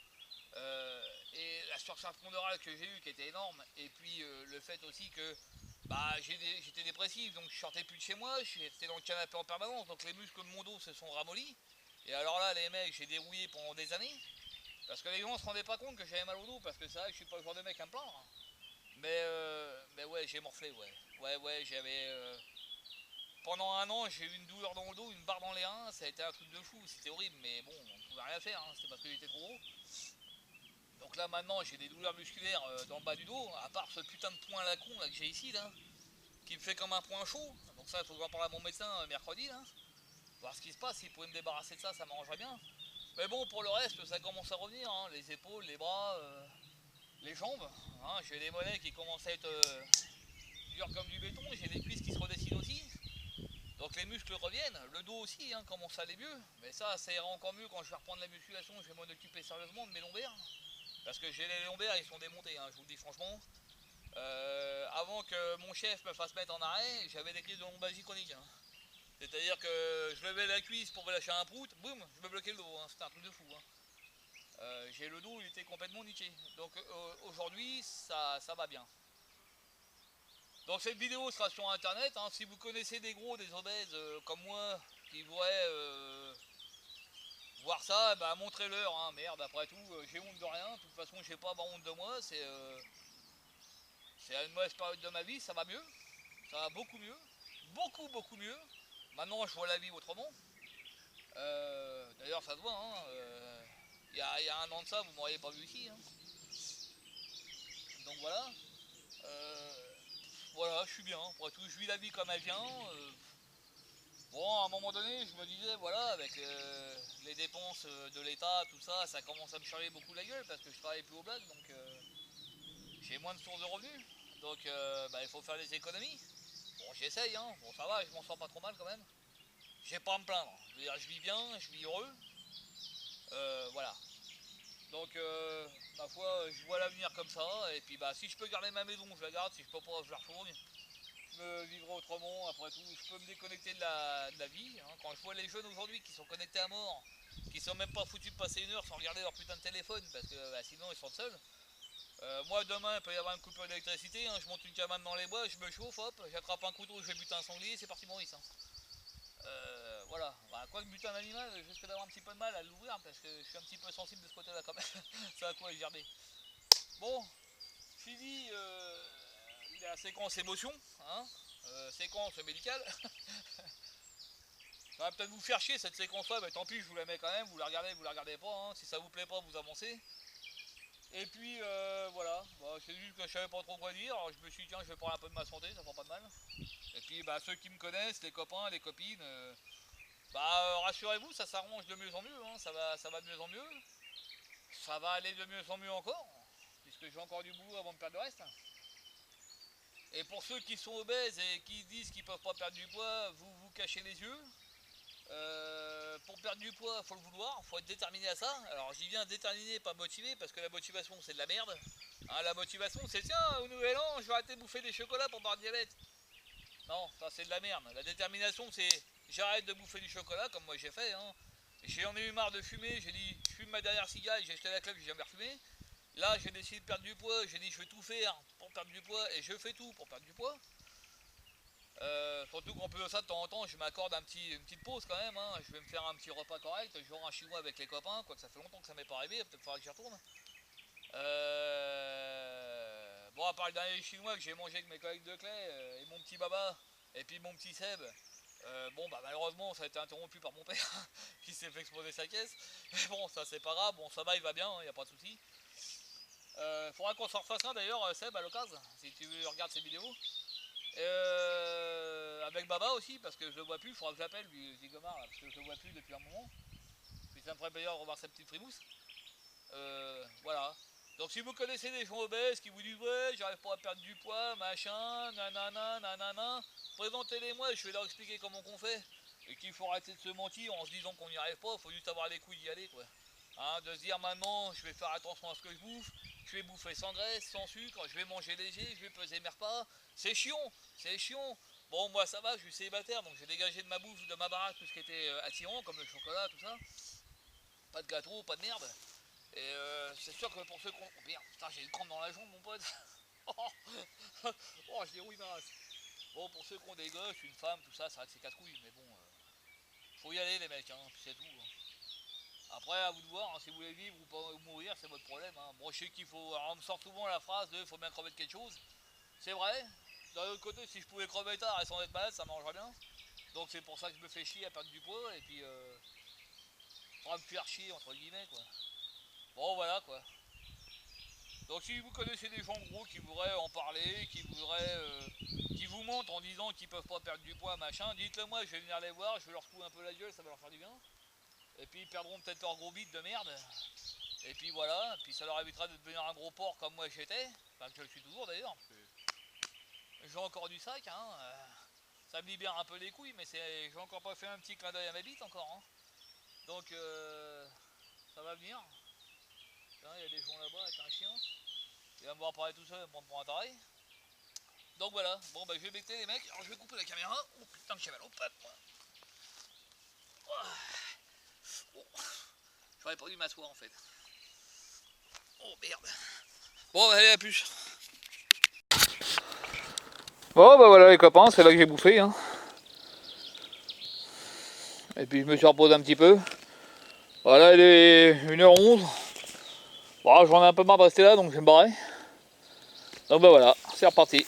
Et la surcharge pondérale que j'ai eue qui était énorme, et puis le fait aussi que bah, j'étais dépressif, donc je sortais plus de chez moi, j'étais dans le canapé en permanence, donc les muscles de mon dos se sont ramollis. Et alors là, les mecs, j'ai dérouillé pendant des années, parce que les gens se rendaient pas compte que j'avais mal au dos, parce que c'est vrai que je suis pas le genre de mec à me plaindre. Mais ouais, j'ai morflé, ouais. Ouais, j'avais. Pendant un an, j'ai eu une douleur dans le dos, une barre dans les reins, ça a été un truc de fou, c'était horrible, mais bon, on pouvait rien faire, hein, c'était parce que j'étais trop gros. Donc là maintenant j'ai des douleurs musculaires dans le bas du dos, à part ce putain de point à la con là, que j'ai ici là, qui me fait comme un point chaud. Donc ça il faut que j'en parle à mon médecin mercredi là, voir ce qui se passe, s'il pouvait me débarrasser de ça, ça m'arrangerait bien. Mais bon pour le reste ça commence à revenir, hein, les épaules, les bras, les jambes. Hein, j'ai des mollets qui commencent à être durs comme du béton, j'ai des cuisses qui se redessinent aussi. Donc les muscles reviennent, le dos aussi hein, commence à aller mieux. Mais ça ira encore mieux quand je vais reprendre la musculation, je vais m'en occuper sérieusement de mes lombaires. Parce que j'ai les lombaires, ils sont démontés, hein, je vous le dis franchement. Avant que mon chef me fasse mettre en arrêt, j'avais des crises de lombalgie chronique. Hein. C'est-à-dire que je levais la cuisse pour me lâcher un prout, boum, je me bloquais le dos. Hein. C'était un truc de fou. Hein. J'ai le dos, il était complètement niqué. Donc aujourd'hui, ça va bien. Donc cette vidéo sera sur internet, hein. Si vous connaissez des gros, des obèses comme moi, qui voudraient voir ça, bah montrez-leur, hein. Merde, après tout, j'ai honte de rien, de toute façon j'ai pas honte de moi, c'est à une mauvaise période de ma vie, ça va mieux, ça va beaucoup mieux, beaucoup mieux. Maintenant je vois la vie autrement. D'ailleurs ça se voit, hein. Il y a un an de ça, vous m'auriez pas vu ici, hein. Donc voilà. Voilà, je suis bien, après tout, je vis la vie comme elle vient. Bon, à un moment donné, je me disais, voilà, avec les dépenses de l'État, tout ça, ça commence à me charger beaucoup la gueule parce que je travaille plus au black, donc j'ai moins de sources de revenus. Donc bah, il faut faire des économies. Bon, j'essaye, hein. Bon, ça va, je m'en sors pas trop mal quand même. J'ai pas à me plaindre. Je veux dire, je vis bien, je vis heureux. Voilà. Donc, ma foi, je vois l'avenir comme ça. Et puis, bah, si je peux garder ma maison, je la garde. Si je peux pas, je la retourne. Je me vivrai autrement. Après tout, je peux me déconnecter de la vie, hein. Quand je vois les jeunes aujourd'hui qui sont connectés à mort, qui sont même pas foutus de passer une heure sans regarder leur putain de téléphone, parce que bah, sinon ils sont seuls. Moi, demain, il peut y avoir une coupure d'électricité. Hein. Je monte une cabane dans les bois, je me chauffe, hop, j'attrape un couteau, je vais buter un sanglier, c'est parti Maurice, hein. Voilà, bah, quoi que buter un animal, je risque d'avoir un petit peu de mal à l'ouvrir parce que je suis un petit peu sensible de ce côté-là quand même. C'est à quoi gerber. Bon, fini la séquence émotion, hein, séquence médicale. Ça va peut-être vous faire chier cette séquence-là, mais tant pis, je vous la mets quand même. Vous la regardez pas. Hein. Si ça vous plaît pas, vous avancez. Et puis voilà, bah, c'est juste que je savais pas trop quoi dire. Alors je me suis dit, tiens, je vais parler un peu de ma santé, ça fera pas de mal. Et puis bah, ceux qui me connaissent, les copains, les copines. Bah rassurez-vous, ça s'arrange de mieux en mieux, hein. Ça va de mieux en mieux. Ça va aller de mieux en mieux encore, puisque j'ai encore du boulot avant de perdre le reste. Et pour ceux qui sont obèses et qui disent qu'ils ne peuvent pas perdre du poids, vous vous cachez les yeux. Pour perdre du poids, il faut le vouloir, il faut être déterminé à ça. Alors j'y viens déterminé, pas motivé, parce que la motivation c'est de la merde. Hein, la motivation c'est tiens, au nouvel an, je vais arrêter de bouffer des chocolats pour avoir diabète. Non, ça c'est de la merde. La détermination c'est j'arrête de bouffer du chocolat comme moi j'ai fait, hein. J'en ai eu marre de fumer, j'ai dit je fume ma dernière cigale, j'ai acheté la clope, j'ai jamais refumé. Là j'ai décidé de perdre du poids, j'ai dit je vais tout faire pour perdre du poids et je fais tout pour perdre du poids. Surtout qu'en plus de ça, de temps en temps, je m'accorde une petite pause quand même, hein. Je vais me faire un petit repas correct, genre un chinois avec les copains, quoique ça fait longtemps que ça m'est pas arrivé, peut-être faudra que j'y retourne. Bon, à part le dernier chinois que j'ai mangé avec mes collègues de Clay, et mon petit Baba, et puis mon petit Seb, bon bah malheureusement ça a été interrompu par mon père qui s'est fait exploser sa caisse. Mais bon, ça c'est pas grave, bon ça va, il va bien, il n'y a pas de souci. Faudra qu'on s'en refasse un d'ailleurs, Seb, à l'occasion, si tu regardes ces vidéos. Avec Baba aussi, parce que je le vois plus, il faudra que j'appelle lui, Zigomar, parce que je le vois plus depuis un moment. Puis ça me ferait plaisir de revoir sa petite frimousse. Voilà. Donc si vous connaissez des gens obèses qui vous disent ouais j'arrive pas à perdre du poids, machin, nanana, nanana, présentez-les-moi et je vais leur expliquer comment qu'on fait. Et qu'il faut arrêter de se mentir en se disant qu'on n'y arrive pas, il faut juste avoir les couilles d'y aller quoi. Hein, de se dire maintenant je vais faire attention à ce que je bouffe, je vais bouffer sans graisse, sans sucre, je vais manger léger, je vais peser mes repas. C'est chiant, c'est chiant. Bon moi ça va, je suis célibataire donc j'ai dégagé de ma bouffe, de ma baraque tout ce qui était attirant comme le chocolat, tout ça. Pas de gâteau, pas de merde. Et c'est sûr que pour ceux qui ont... Oh merde, putain j'ai une crampe dans la jambe mon pote. Oh, je dérouille ma race. Bon pour ceux qui ont des gosses, une femme, tout ça, c'est vrai que c'est casse-couilles, mais bon, faut y aller les mecs, hein, puis c'est tout. Hein. Après à vous de voir, hein, si vous voulez vivre ou pas ou mourir, c'est votre problème. Hein. Moi je sais qu'il faut... Alors on me sort souvent la phrase de faut bien crever de quelque chose. C'est vrai, d'un autre côté si je pouvais crever tard et sans être malade, ça m'arrangerait bien. Donc c'est pour ça que je me fais chier à perdre du poids et puis... Faudra me faire chier entre guillemets quoi. Bon voilà quoi. Donc si vous connaissez des gens gros qui voudraient en parler, qui vous mentent en disant qu'ils peuvent pas perdre du poids, machin, dites-le moi, je vais venir les voir, je vais leur secouer un peu la gueule, ça va leur faire du bien. Et puis ils perdront peut-être leur gros bide de merde. Et puis voilà, puis ça leur évitera de devenir un gros porc comme moi j'étais, enfin que je le suis toujours d'ailleurs, parce que j'ai encore du sac, hein. Ça me libère un peu les couilles, mais j'ai encore pas fait un petit clin d'œil à ma bite encore. Hein. Donc ça va venir. Il y a des gens là-bas avec un chien. Il va me voir parler tout seul, il va me prendre pour un taré. Donc voilà, bon bah je vais becter les mecs, alors je vais couper la caméra. Oh putain que j'ai mal aux pattes moi. Oh. J'aurais pas dû m'asseoir en fait. Oh merde. Bon allez à plus. Bon bah voilà les copains, c'est là que j'ai bouffé. Hein. Et puis je me suis reposé un petit peu. Voilà, il est 1h11. Bon, j'en ai un peu marre de rester là, donc je vais me barrer. Donc bah voilà, c'est reparti.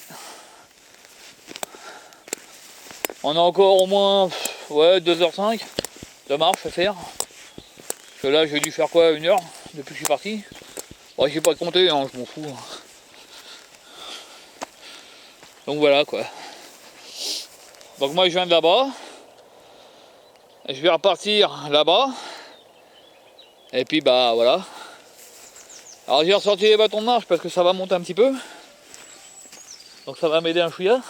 On a encore au moins 2h05 de marche à faire. Parce que là j'ai dû faire quoi, 1h depuis que je suis parti. Bon, j'ai pas compté, hein, je m'en fous. Donc voilà quoi. Donc moi je viens de là-bas. Je vais repartir là-bas. Et puis bah voilà. Alors j'ai ressorti les bâtons de marche parce que ça va monter un petit peu. Donc ça va m'aider un chouïa.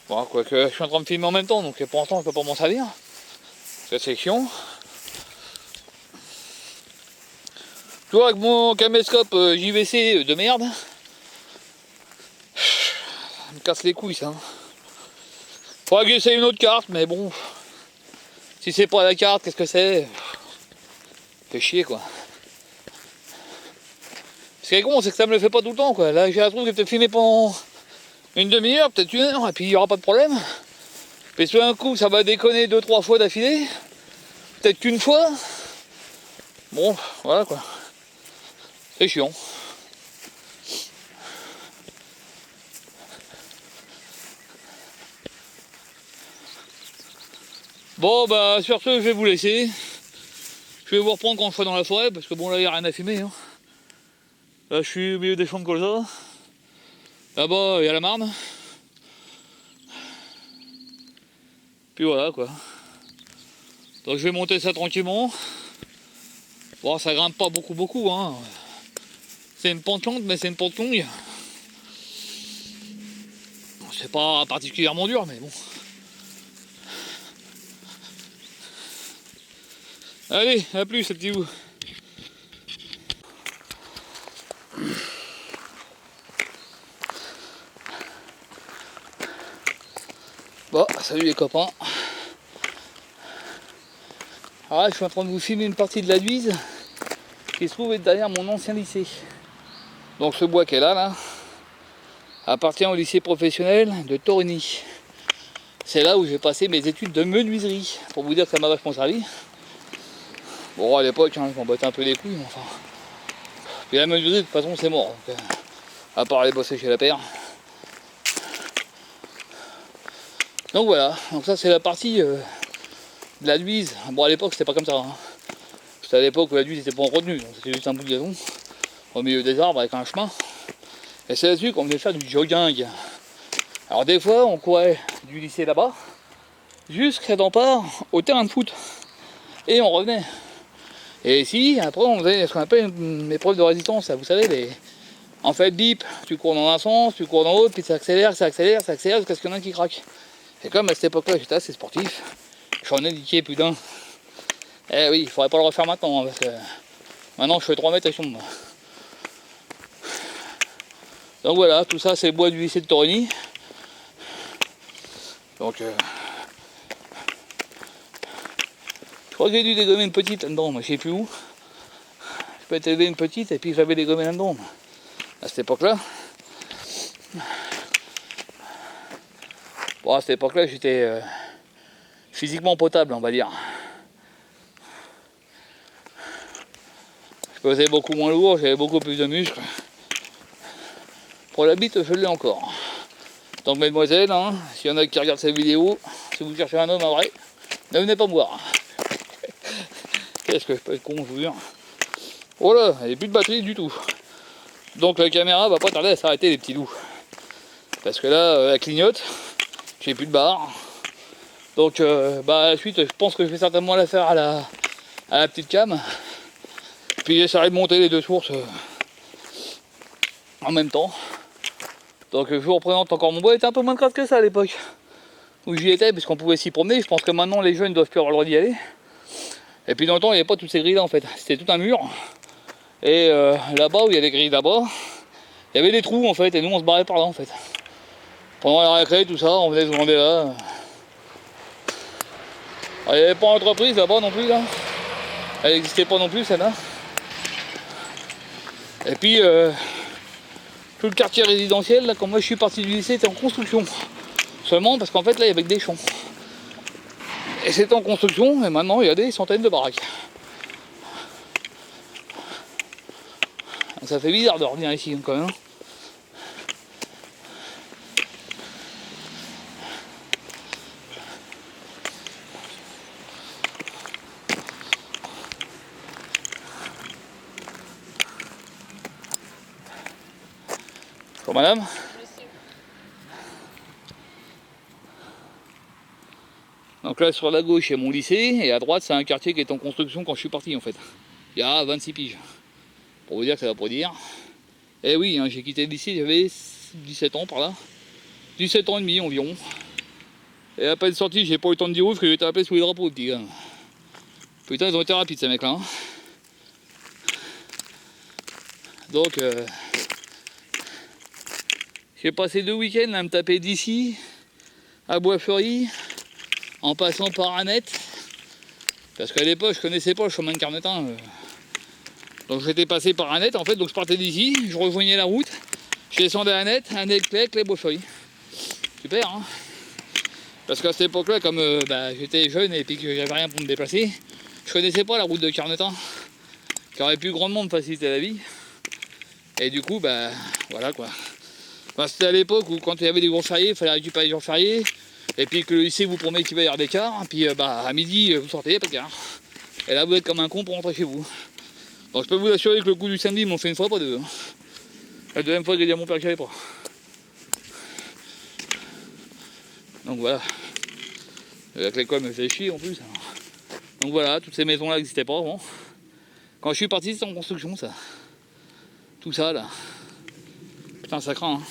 Bon, quoique je suis en train de filmer en même temps, donc pour l'instant je peux pas m'en servir. Parce que c'est chiant. Toujours avec mon caméscope JVC de merde. Ça me casse les couilles ça. Faudra que j'essaye une autre carte, mais bon. Si c'est pas la carte, qu'est-ce que c'est? Fait chier quoi. Ce qui est con, c'est que ça me le fait pas tout le temps quoi. Là j'ai un truc qui peut filmer pendant une demi-heure, peut-être 1 heure, et puis il n'y aura pas de problème. Puis tout d'un coup ça va déconner 2-3 fois d'affilée. Peut-être qu'une fois. Bon, voilà quoi. C'est chiant. Bon bah sur ce je vais vous laisser. Je vais vous reprendre quand je serai dans la forêt parce que bon là il n'y a rien à filmer. Hein. Là je suis au milieu des champs de colza. Là-bas il y a la Marne. Puis voilà quoi. Donc je vais monter ça tranquillement. Bon ça grimpe pas beaucoup hein. C'est une pente lente mais c'est une pente longue. C'est pas particulièrement dur mais bon. Allez, à plus, ce petit bout. Bon, salut les copains. Alors là, je suis en train de vous filmer une partie de la Duise qui se trouve être derrière mon ancien lycée. Donc ce bois qu'elle a là appartient au lycée professionnel de Torigny. C'est là où j'ai passé mes études de menuiserie. Pour vous dire que ça m'a vachement servi. Bon, à l'époque, hein, je m'en battais un peu les couilles, mais enfin. Puis la menuiserie, de toute façon, c'est mort. Donc, à part aller bosser chez la paire. Donc voilà, donc ça c'est la partie de la Duise. Bon, à l'époque, c'était pas comme ça. Hein. C'était à l'époque où la Duise était pas en retenue. Donc c'était juste un bout de gazon au milieu des arbres avec un chemin. Et c'est là-dessus qu'on venait faire du jogging. Alors des fois, on courait du lycée là-bas jusqu'à Dampart au terrain de foot. Et on revenait. Et ici, après, on faisait ce qu'on appelle une épreuve de résistance. Vous savez, en fait, bip, tu cours dans un sens, tu cours dans l'autre, puis ça accélère, jusqu'à ce qu'il y en a un qui craque. Et comme à cette époque-là, j'étais assez sportif, j'en ai niqué plus d'un. Eh oui, il faudrait pas le refaire maintenant, hein, parce que maintenant je fais 3 mètres et je tombe. Donc voilà, tout ça c'est le bois du lycée de Torigny. Donc je crois que j'ai dû dégommer une petite là-dedans, mais je sais plus où. Je peux être élevé une petite et puis j'avais dégommé là-dedans. À cette époque-là. Bon, à cette époque-là, j'étais physiquement potable, on va dire. Je pesais beaucoup moins lourd, j'avais beaucoup plus de muscles. Pour la bite, je l'ai encore. Donc mesdemoiselles, hein, s'il y en a qui regardent cette vidéo, si vous cherchez un homme à vrai, ne venez pas me voir. Qu'est-ce que je peux être con, je vous jure. Oh là, il n'y a plus de batterie du tout. Donc la caméra va pas tarder à s'arrêter les petits loups. Parce que là, elle clignote, j'ai plus de barre. Donc bah à la suite, je pense que je vais certainement la faire à la petite cam. Puis j'essaierai de monter les deux sources en même temps. Donc je vous représente encore mon bois. Il était un peu moins de crasse que ça à l'époque où j'y étais, puisqu'on pouvait s'y promener. Je pense que maintenant les jeunes doivent plus avoir le droit d'y aller. Et puis dans le temps, il n'y avait pas toutes ces grilles là en fait. C'était tout un mur. Et là-bas où il y a les grilles là-bas, il y avait des trous en fait. Et nous on se barrait par là en fait. Pendant la récré, tout ça, on venait se demander là. Alors, il n'y avait pas d'entreprise là-bas non plus là. Elle n'existait pas non plus celle-là. Et puis tout le quartier résidentiel, là, quand moi je suis parti du lycée, était en construction. Seulement parce qu'en fait là il y avait que des champs. Et c'est en construction et maintenant il y a des centaines de baraques. Ça fait bizarre de revenir ici quand même. Bonjour madame. Donc là sur la gauche il y a mon lycée et à droite c'est un quartier qui est en construction quand je suis parti en fait. Il y a 26 piges. Pour vous dire que ça va pas dire. Eh oui, hein, j'ai quitté le lycée, j'avais 17 ans par là. 17 ans et demi environ. Et à peine sorti, j'ai pas eu le temps de dire ouf que j'étais appelé sous les drapeaux, les petits gars. Putain, ils ont été rapides ces mecs là. Hein. Donc, j'ai passé 2 week-ends à me taper d'ici, à Bois-Fleuri, en passant par Annette. Parce qu'à l'époque, je connaissais pas le chemin de Carnetin. Donc j'étais passé par Annette en fait, donc je partais d'ici, je rejoignais la route, je descendais à Annette, Clec, les Bois-Fleuri. Super, hein. Parce qu'à cette époque-là, comme j'étais jeune et puis que j'avais rien pour me déplacer, je connaissais pas la route de Carnetin, qui aurait pu grandement me faciliter la vie. Et du coup, voilà quoi. C'était à l'époque où quand il y avait des jours fériés, il fallait récupérer les jours fériés, et puis que le lycée vous promet qu'il va y avoir des cars, puis à midi vous sortez, pas de car. Et là vous êtes comme un con pour rentrer chez vous. Donc je peux vous assurer que le coup du samedi, ils m'ont fait une fois, pas deux. La deuxième fois, j'ai dit à mon père que j'avais pas. Donc voilà. Avec l'école me fait chier en plus. Donc voilà, toutes ces maisons là n'existaient pas avant. Quand je suis parti, c'était en construction ça. Tout ça là. Putain, ça craint. Hein.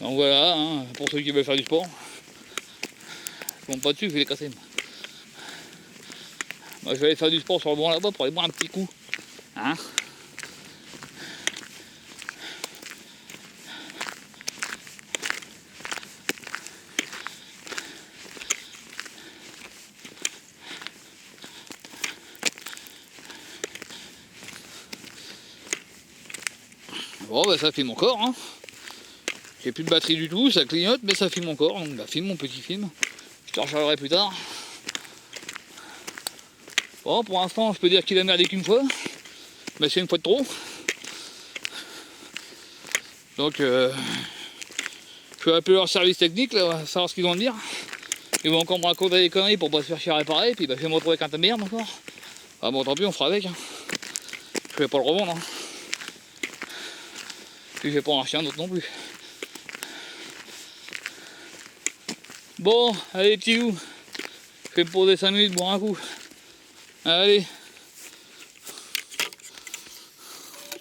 Donc voilà, hein, pour ceux qui veulent faire du sport. Je monte pas dessus, je vais les casser. Moi je vais aller faire du sport sur le banc là-bas pour aller boire un petit coup. Hein? Bon ça filme encore. Hein. J'ai plus de batterie du tout, ça clignote, mais ça filme encore. Donc filme mon petit film. Je te rechargerai plus tard. Bon, pour l'instant, je peux dire qu'il a merdé qu'une fois. Mais c'est une fois de trop. Donc, je vais appeler leur service technique, là, savoir ce qu'ils vont me dire. Ils vont encore me raconter des conneries pour pas se faire chier à réparer. Puis je vais me retrouver avec un tas de merde encore. Ah bon, tant pis, on fera avec. Hein. Je vais pas le revendre. Hein. Puis je vais pas en acheter un autre non plus. Bon, allez petit loup, je vais me poser 5 minutes, boire un coup. Allez.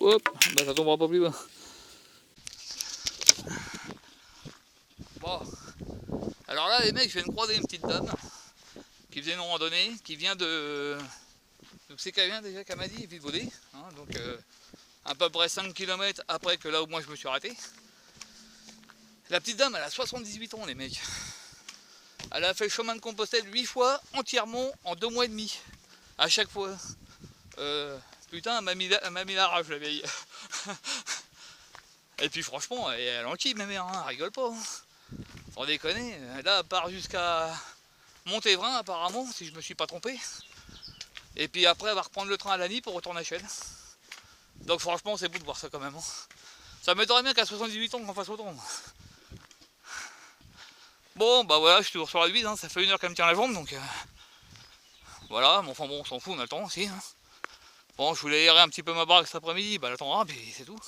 Hop, ça tombera pas plus bas. Bon, alors là les mecs, je viens de croiser une petite dame qui faisait une randonnée, qui vient de... Donc c'est qu'elle vient déjà, qu'elle m'a dit, Vivaudé, hein, donc à peu près 5 km après que là où moi je me suis arrêté. La petite dame, elle a 78 ans les mecs. Elle a fait le chemin de Compostelle 8 fois entièrement en 2 mois et demi. À chaque fois. Putain, elle m'a mis la rage la vieille. Et puis franchement, elle est lentille ma mère, hein, elle rigole pas. Hein. Sans déconner, là elle part jusqu'à Montévrain apparemment, si je me suis pas trompé. Et puis après elle va reprendre le train à Lagny pour retourner à Chelles. Donc franchement c'est beau de voir ça quand même. Hein. Ça m'étonnerait bien qu'à 78 ans qu'on fasse autant. Bon voilà, je suis toujours sur la devise, hein. Ça fait 1 heure qu'elle me tient la jambe donc voilà, mais enfin bon on s'en fout, on a le temps aussi. Hein. Bon je voulais aérer un petit peu ma baraque cet après-midi, elle attendra, puis c'est tout.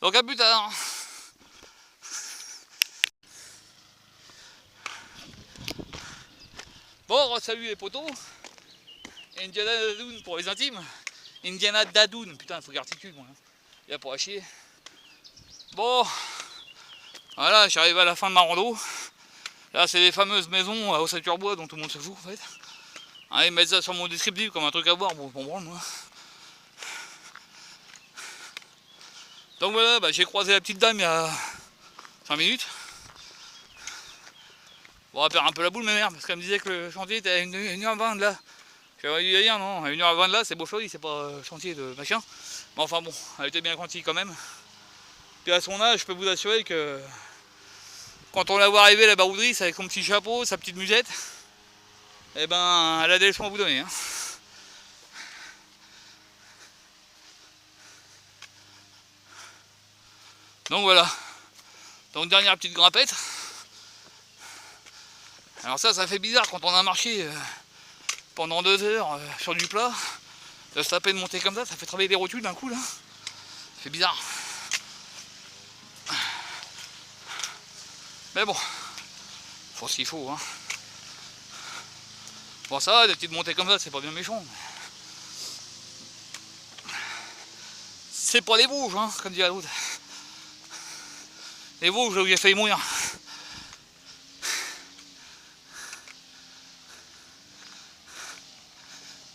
Donc à plus tard. Bon, salut les potos. Indiana Dadoun pour les intimes. Indiana Dadoun, putain, il faut que j'articule moi. Il y a pas à chier. Bon, voilà, j'arrive à la fin de ma rando. Là, c'est les fameuses maisons au Ossature-Bois dont tout le monde se fout en fait. Allez, mettre ça sur mon descriptif comme un truc à voir, bon, pour moi. Donc voilà, j'ai croisé la petite dame il y a 5 minutes. On va perdre un peu la boule, ma mère, parce qu'elle me disait que le chantier était à 1h20 de là. J'aurais dû dire non, à 1h20 de là, c'est Beaufort, c'est pas chantier de machin. Mais enfin bon, elle était bien gentille quand même. Puis à son âge, je peux vous assurer que quand on la voit arriver la barouderie avec son petit chapeau, sa petite musette, eh ben elle a des leçons à vous donner. Hein. Donc voilà. Donc dernière petite grimpette. Alors ça fait bizarre quand on a marché pendant 2 heures sur du plat. De se taper de monter comme ça fait travailler les rotules d'un coup là. Ça fait bizarre. Mais bon, faut ce qu'il faut. Hein. Bon ça, des petites montées comme ça, c'est pas bien méchant. C'est pas les Vosges, hein, comme dirait l'autre. Les Vosges, là où j'ai failli mourir.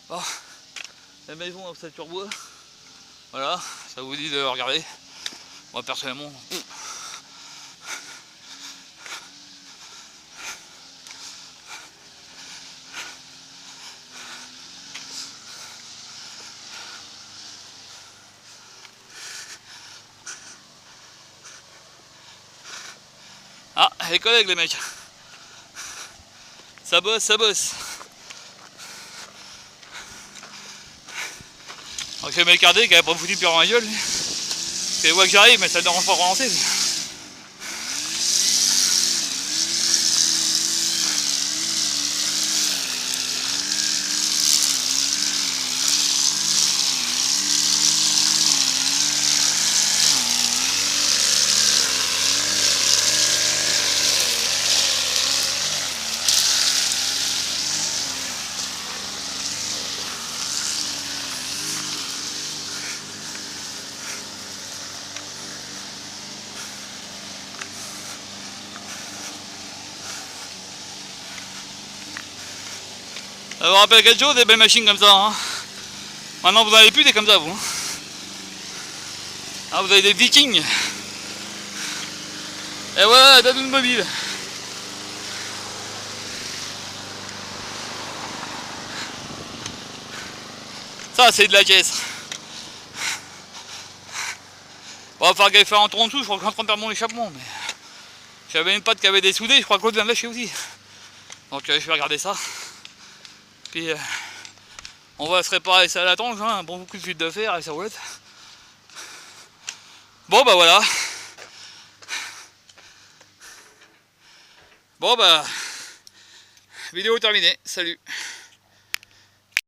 Bon, la maison en ossature bois. Voilà, ça vous dit de regarder. Moi personnellement. Ah, les collègues les mecs. Ça bosse, ça bosse. Donc le mec cardé qui avait pas foutu pire dans la gueule. Il voit que j'arrive mais ça ne dérange pas de relancer. Ça vous rappelle quelque chose des belles machines comme ça hein. Maintenant vous n'en avez plus des comme ça vous. Hein. Ah, vous avez des Vikings. Et voilà, la une mobile. Ça c'est de la caisse. Bon, il va falloir qu'elle fasse un tour en dessous, je crois que je suis en train de perdre mon échappement. Mais j'avais une patte qui avait des soudés, je crois que l'autre vient de lâcher aussi. Donc je vais regarder ça. Puis on va se réparer ça à la tange, hein, un bon coup de fil de fer et ça roulette. Bon bah voilà. Bon bah, vidéo terminée, salut.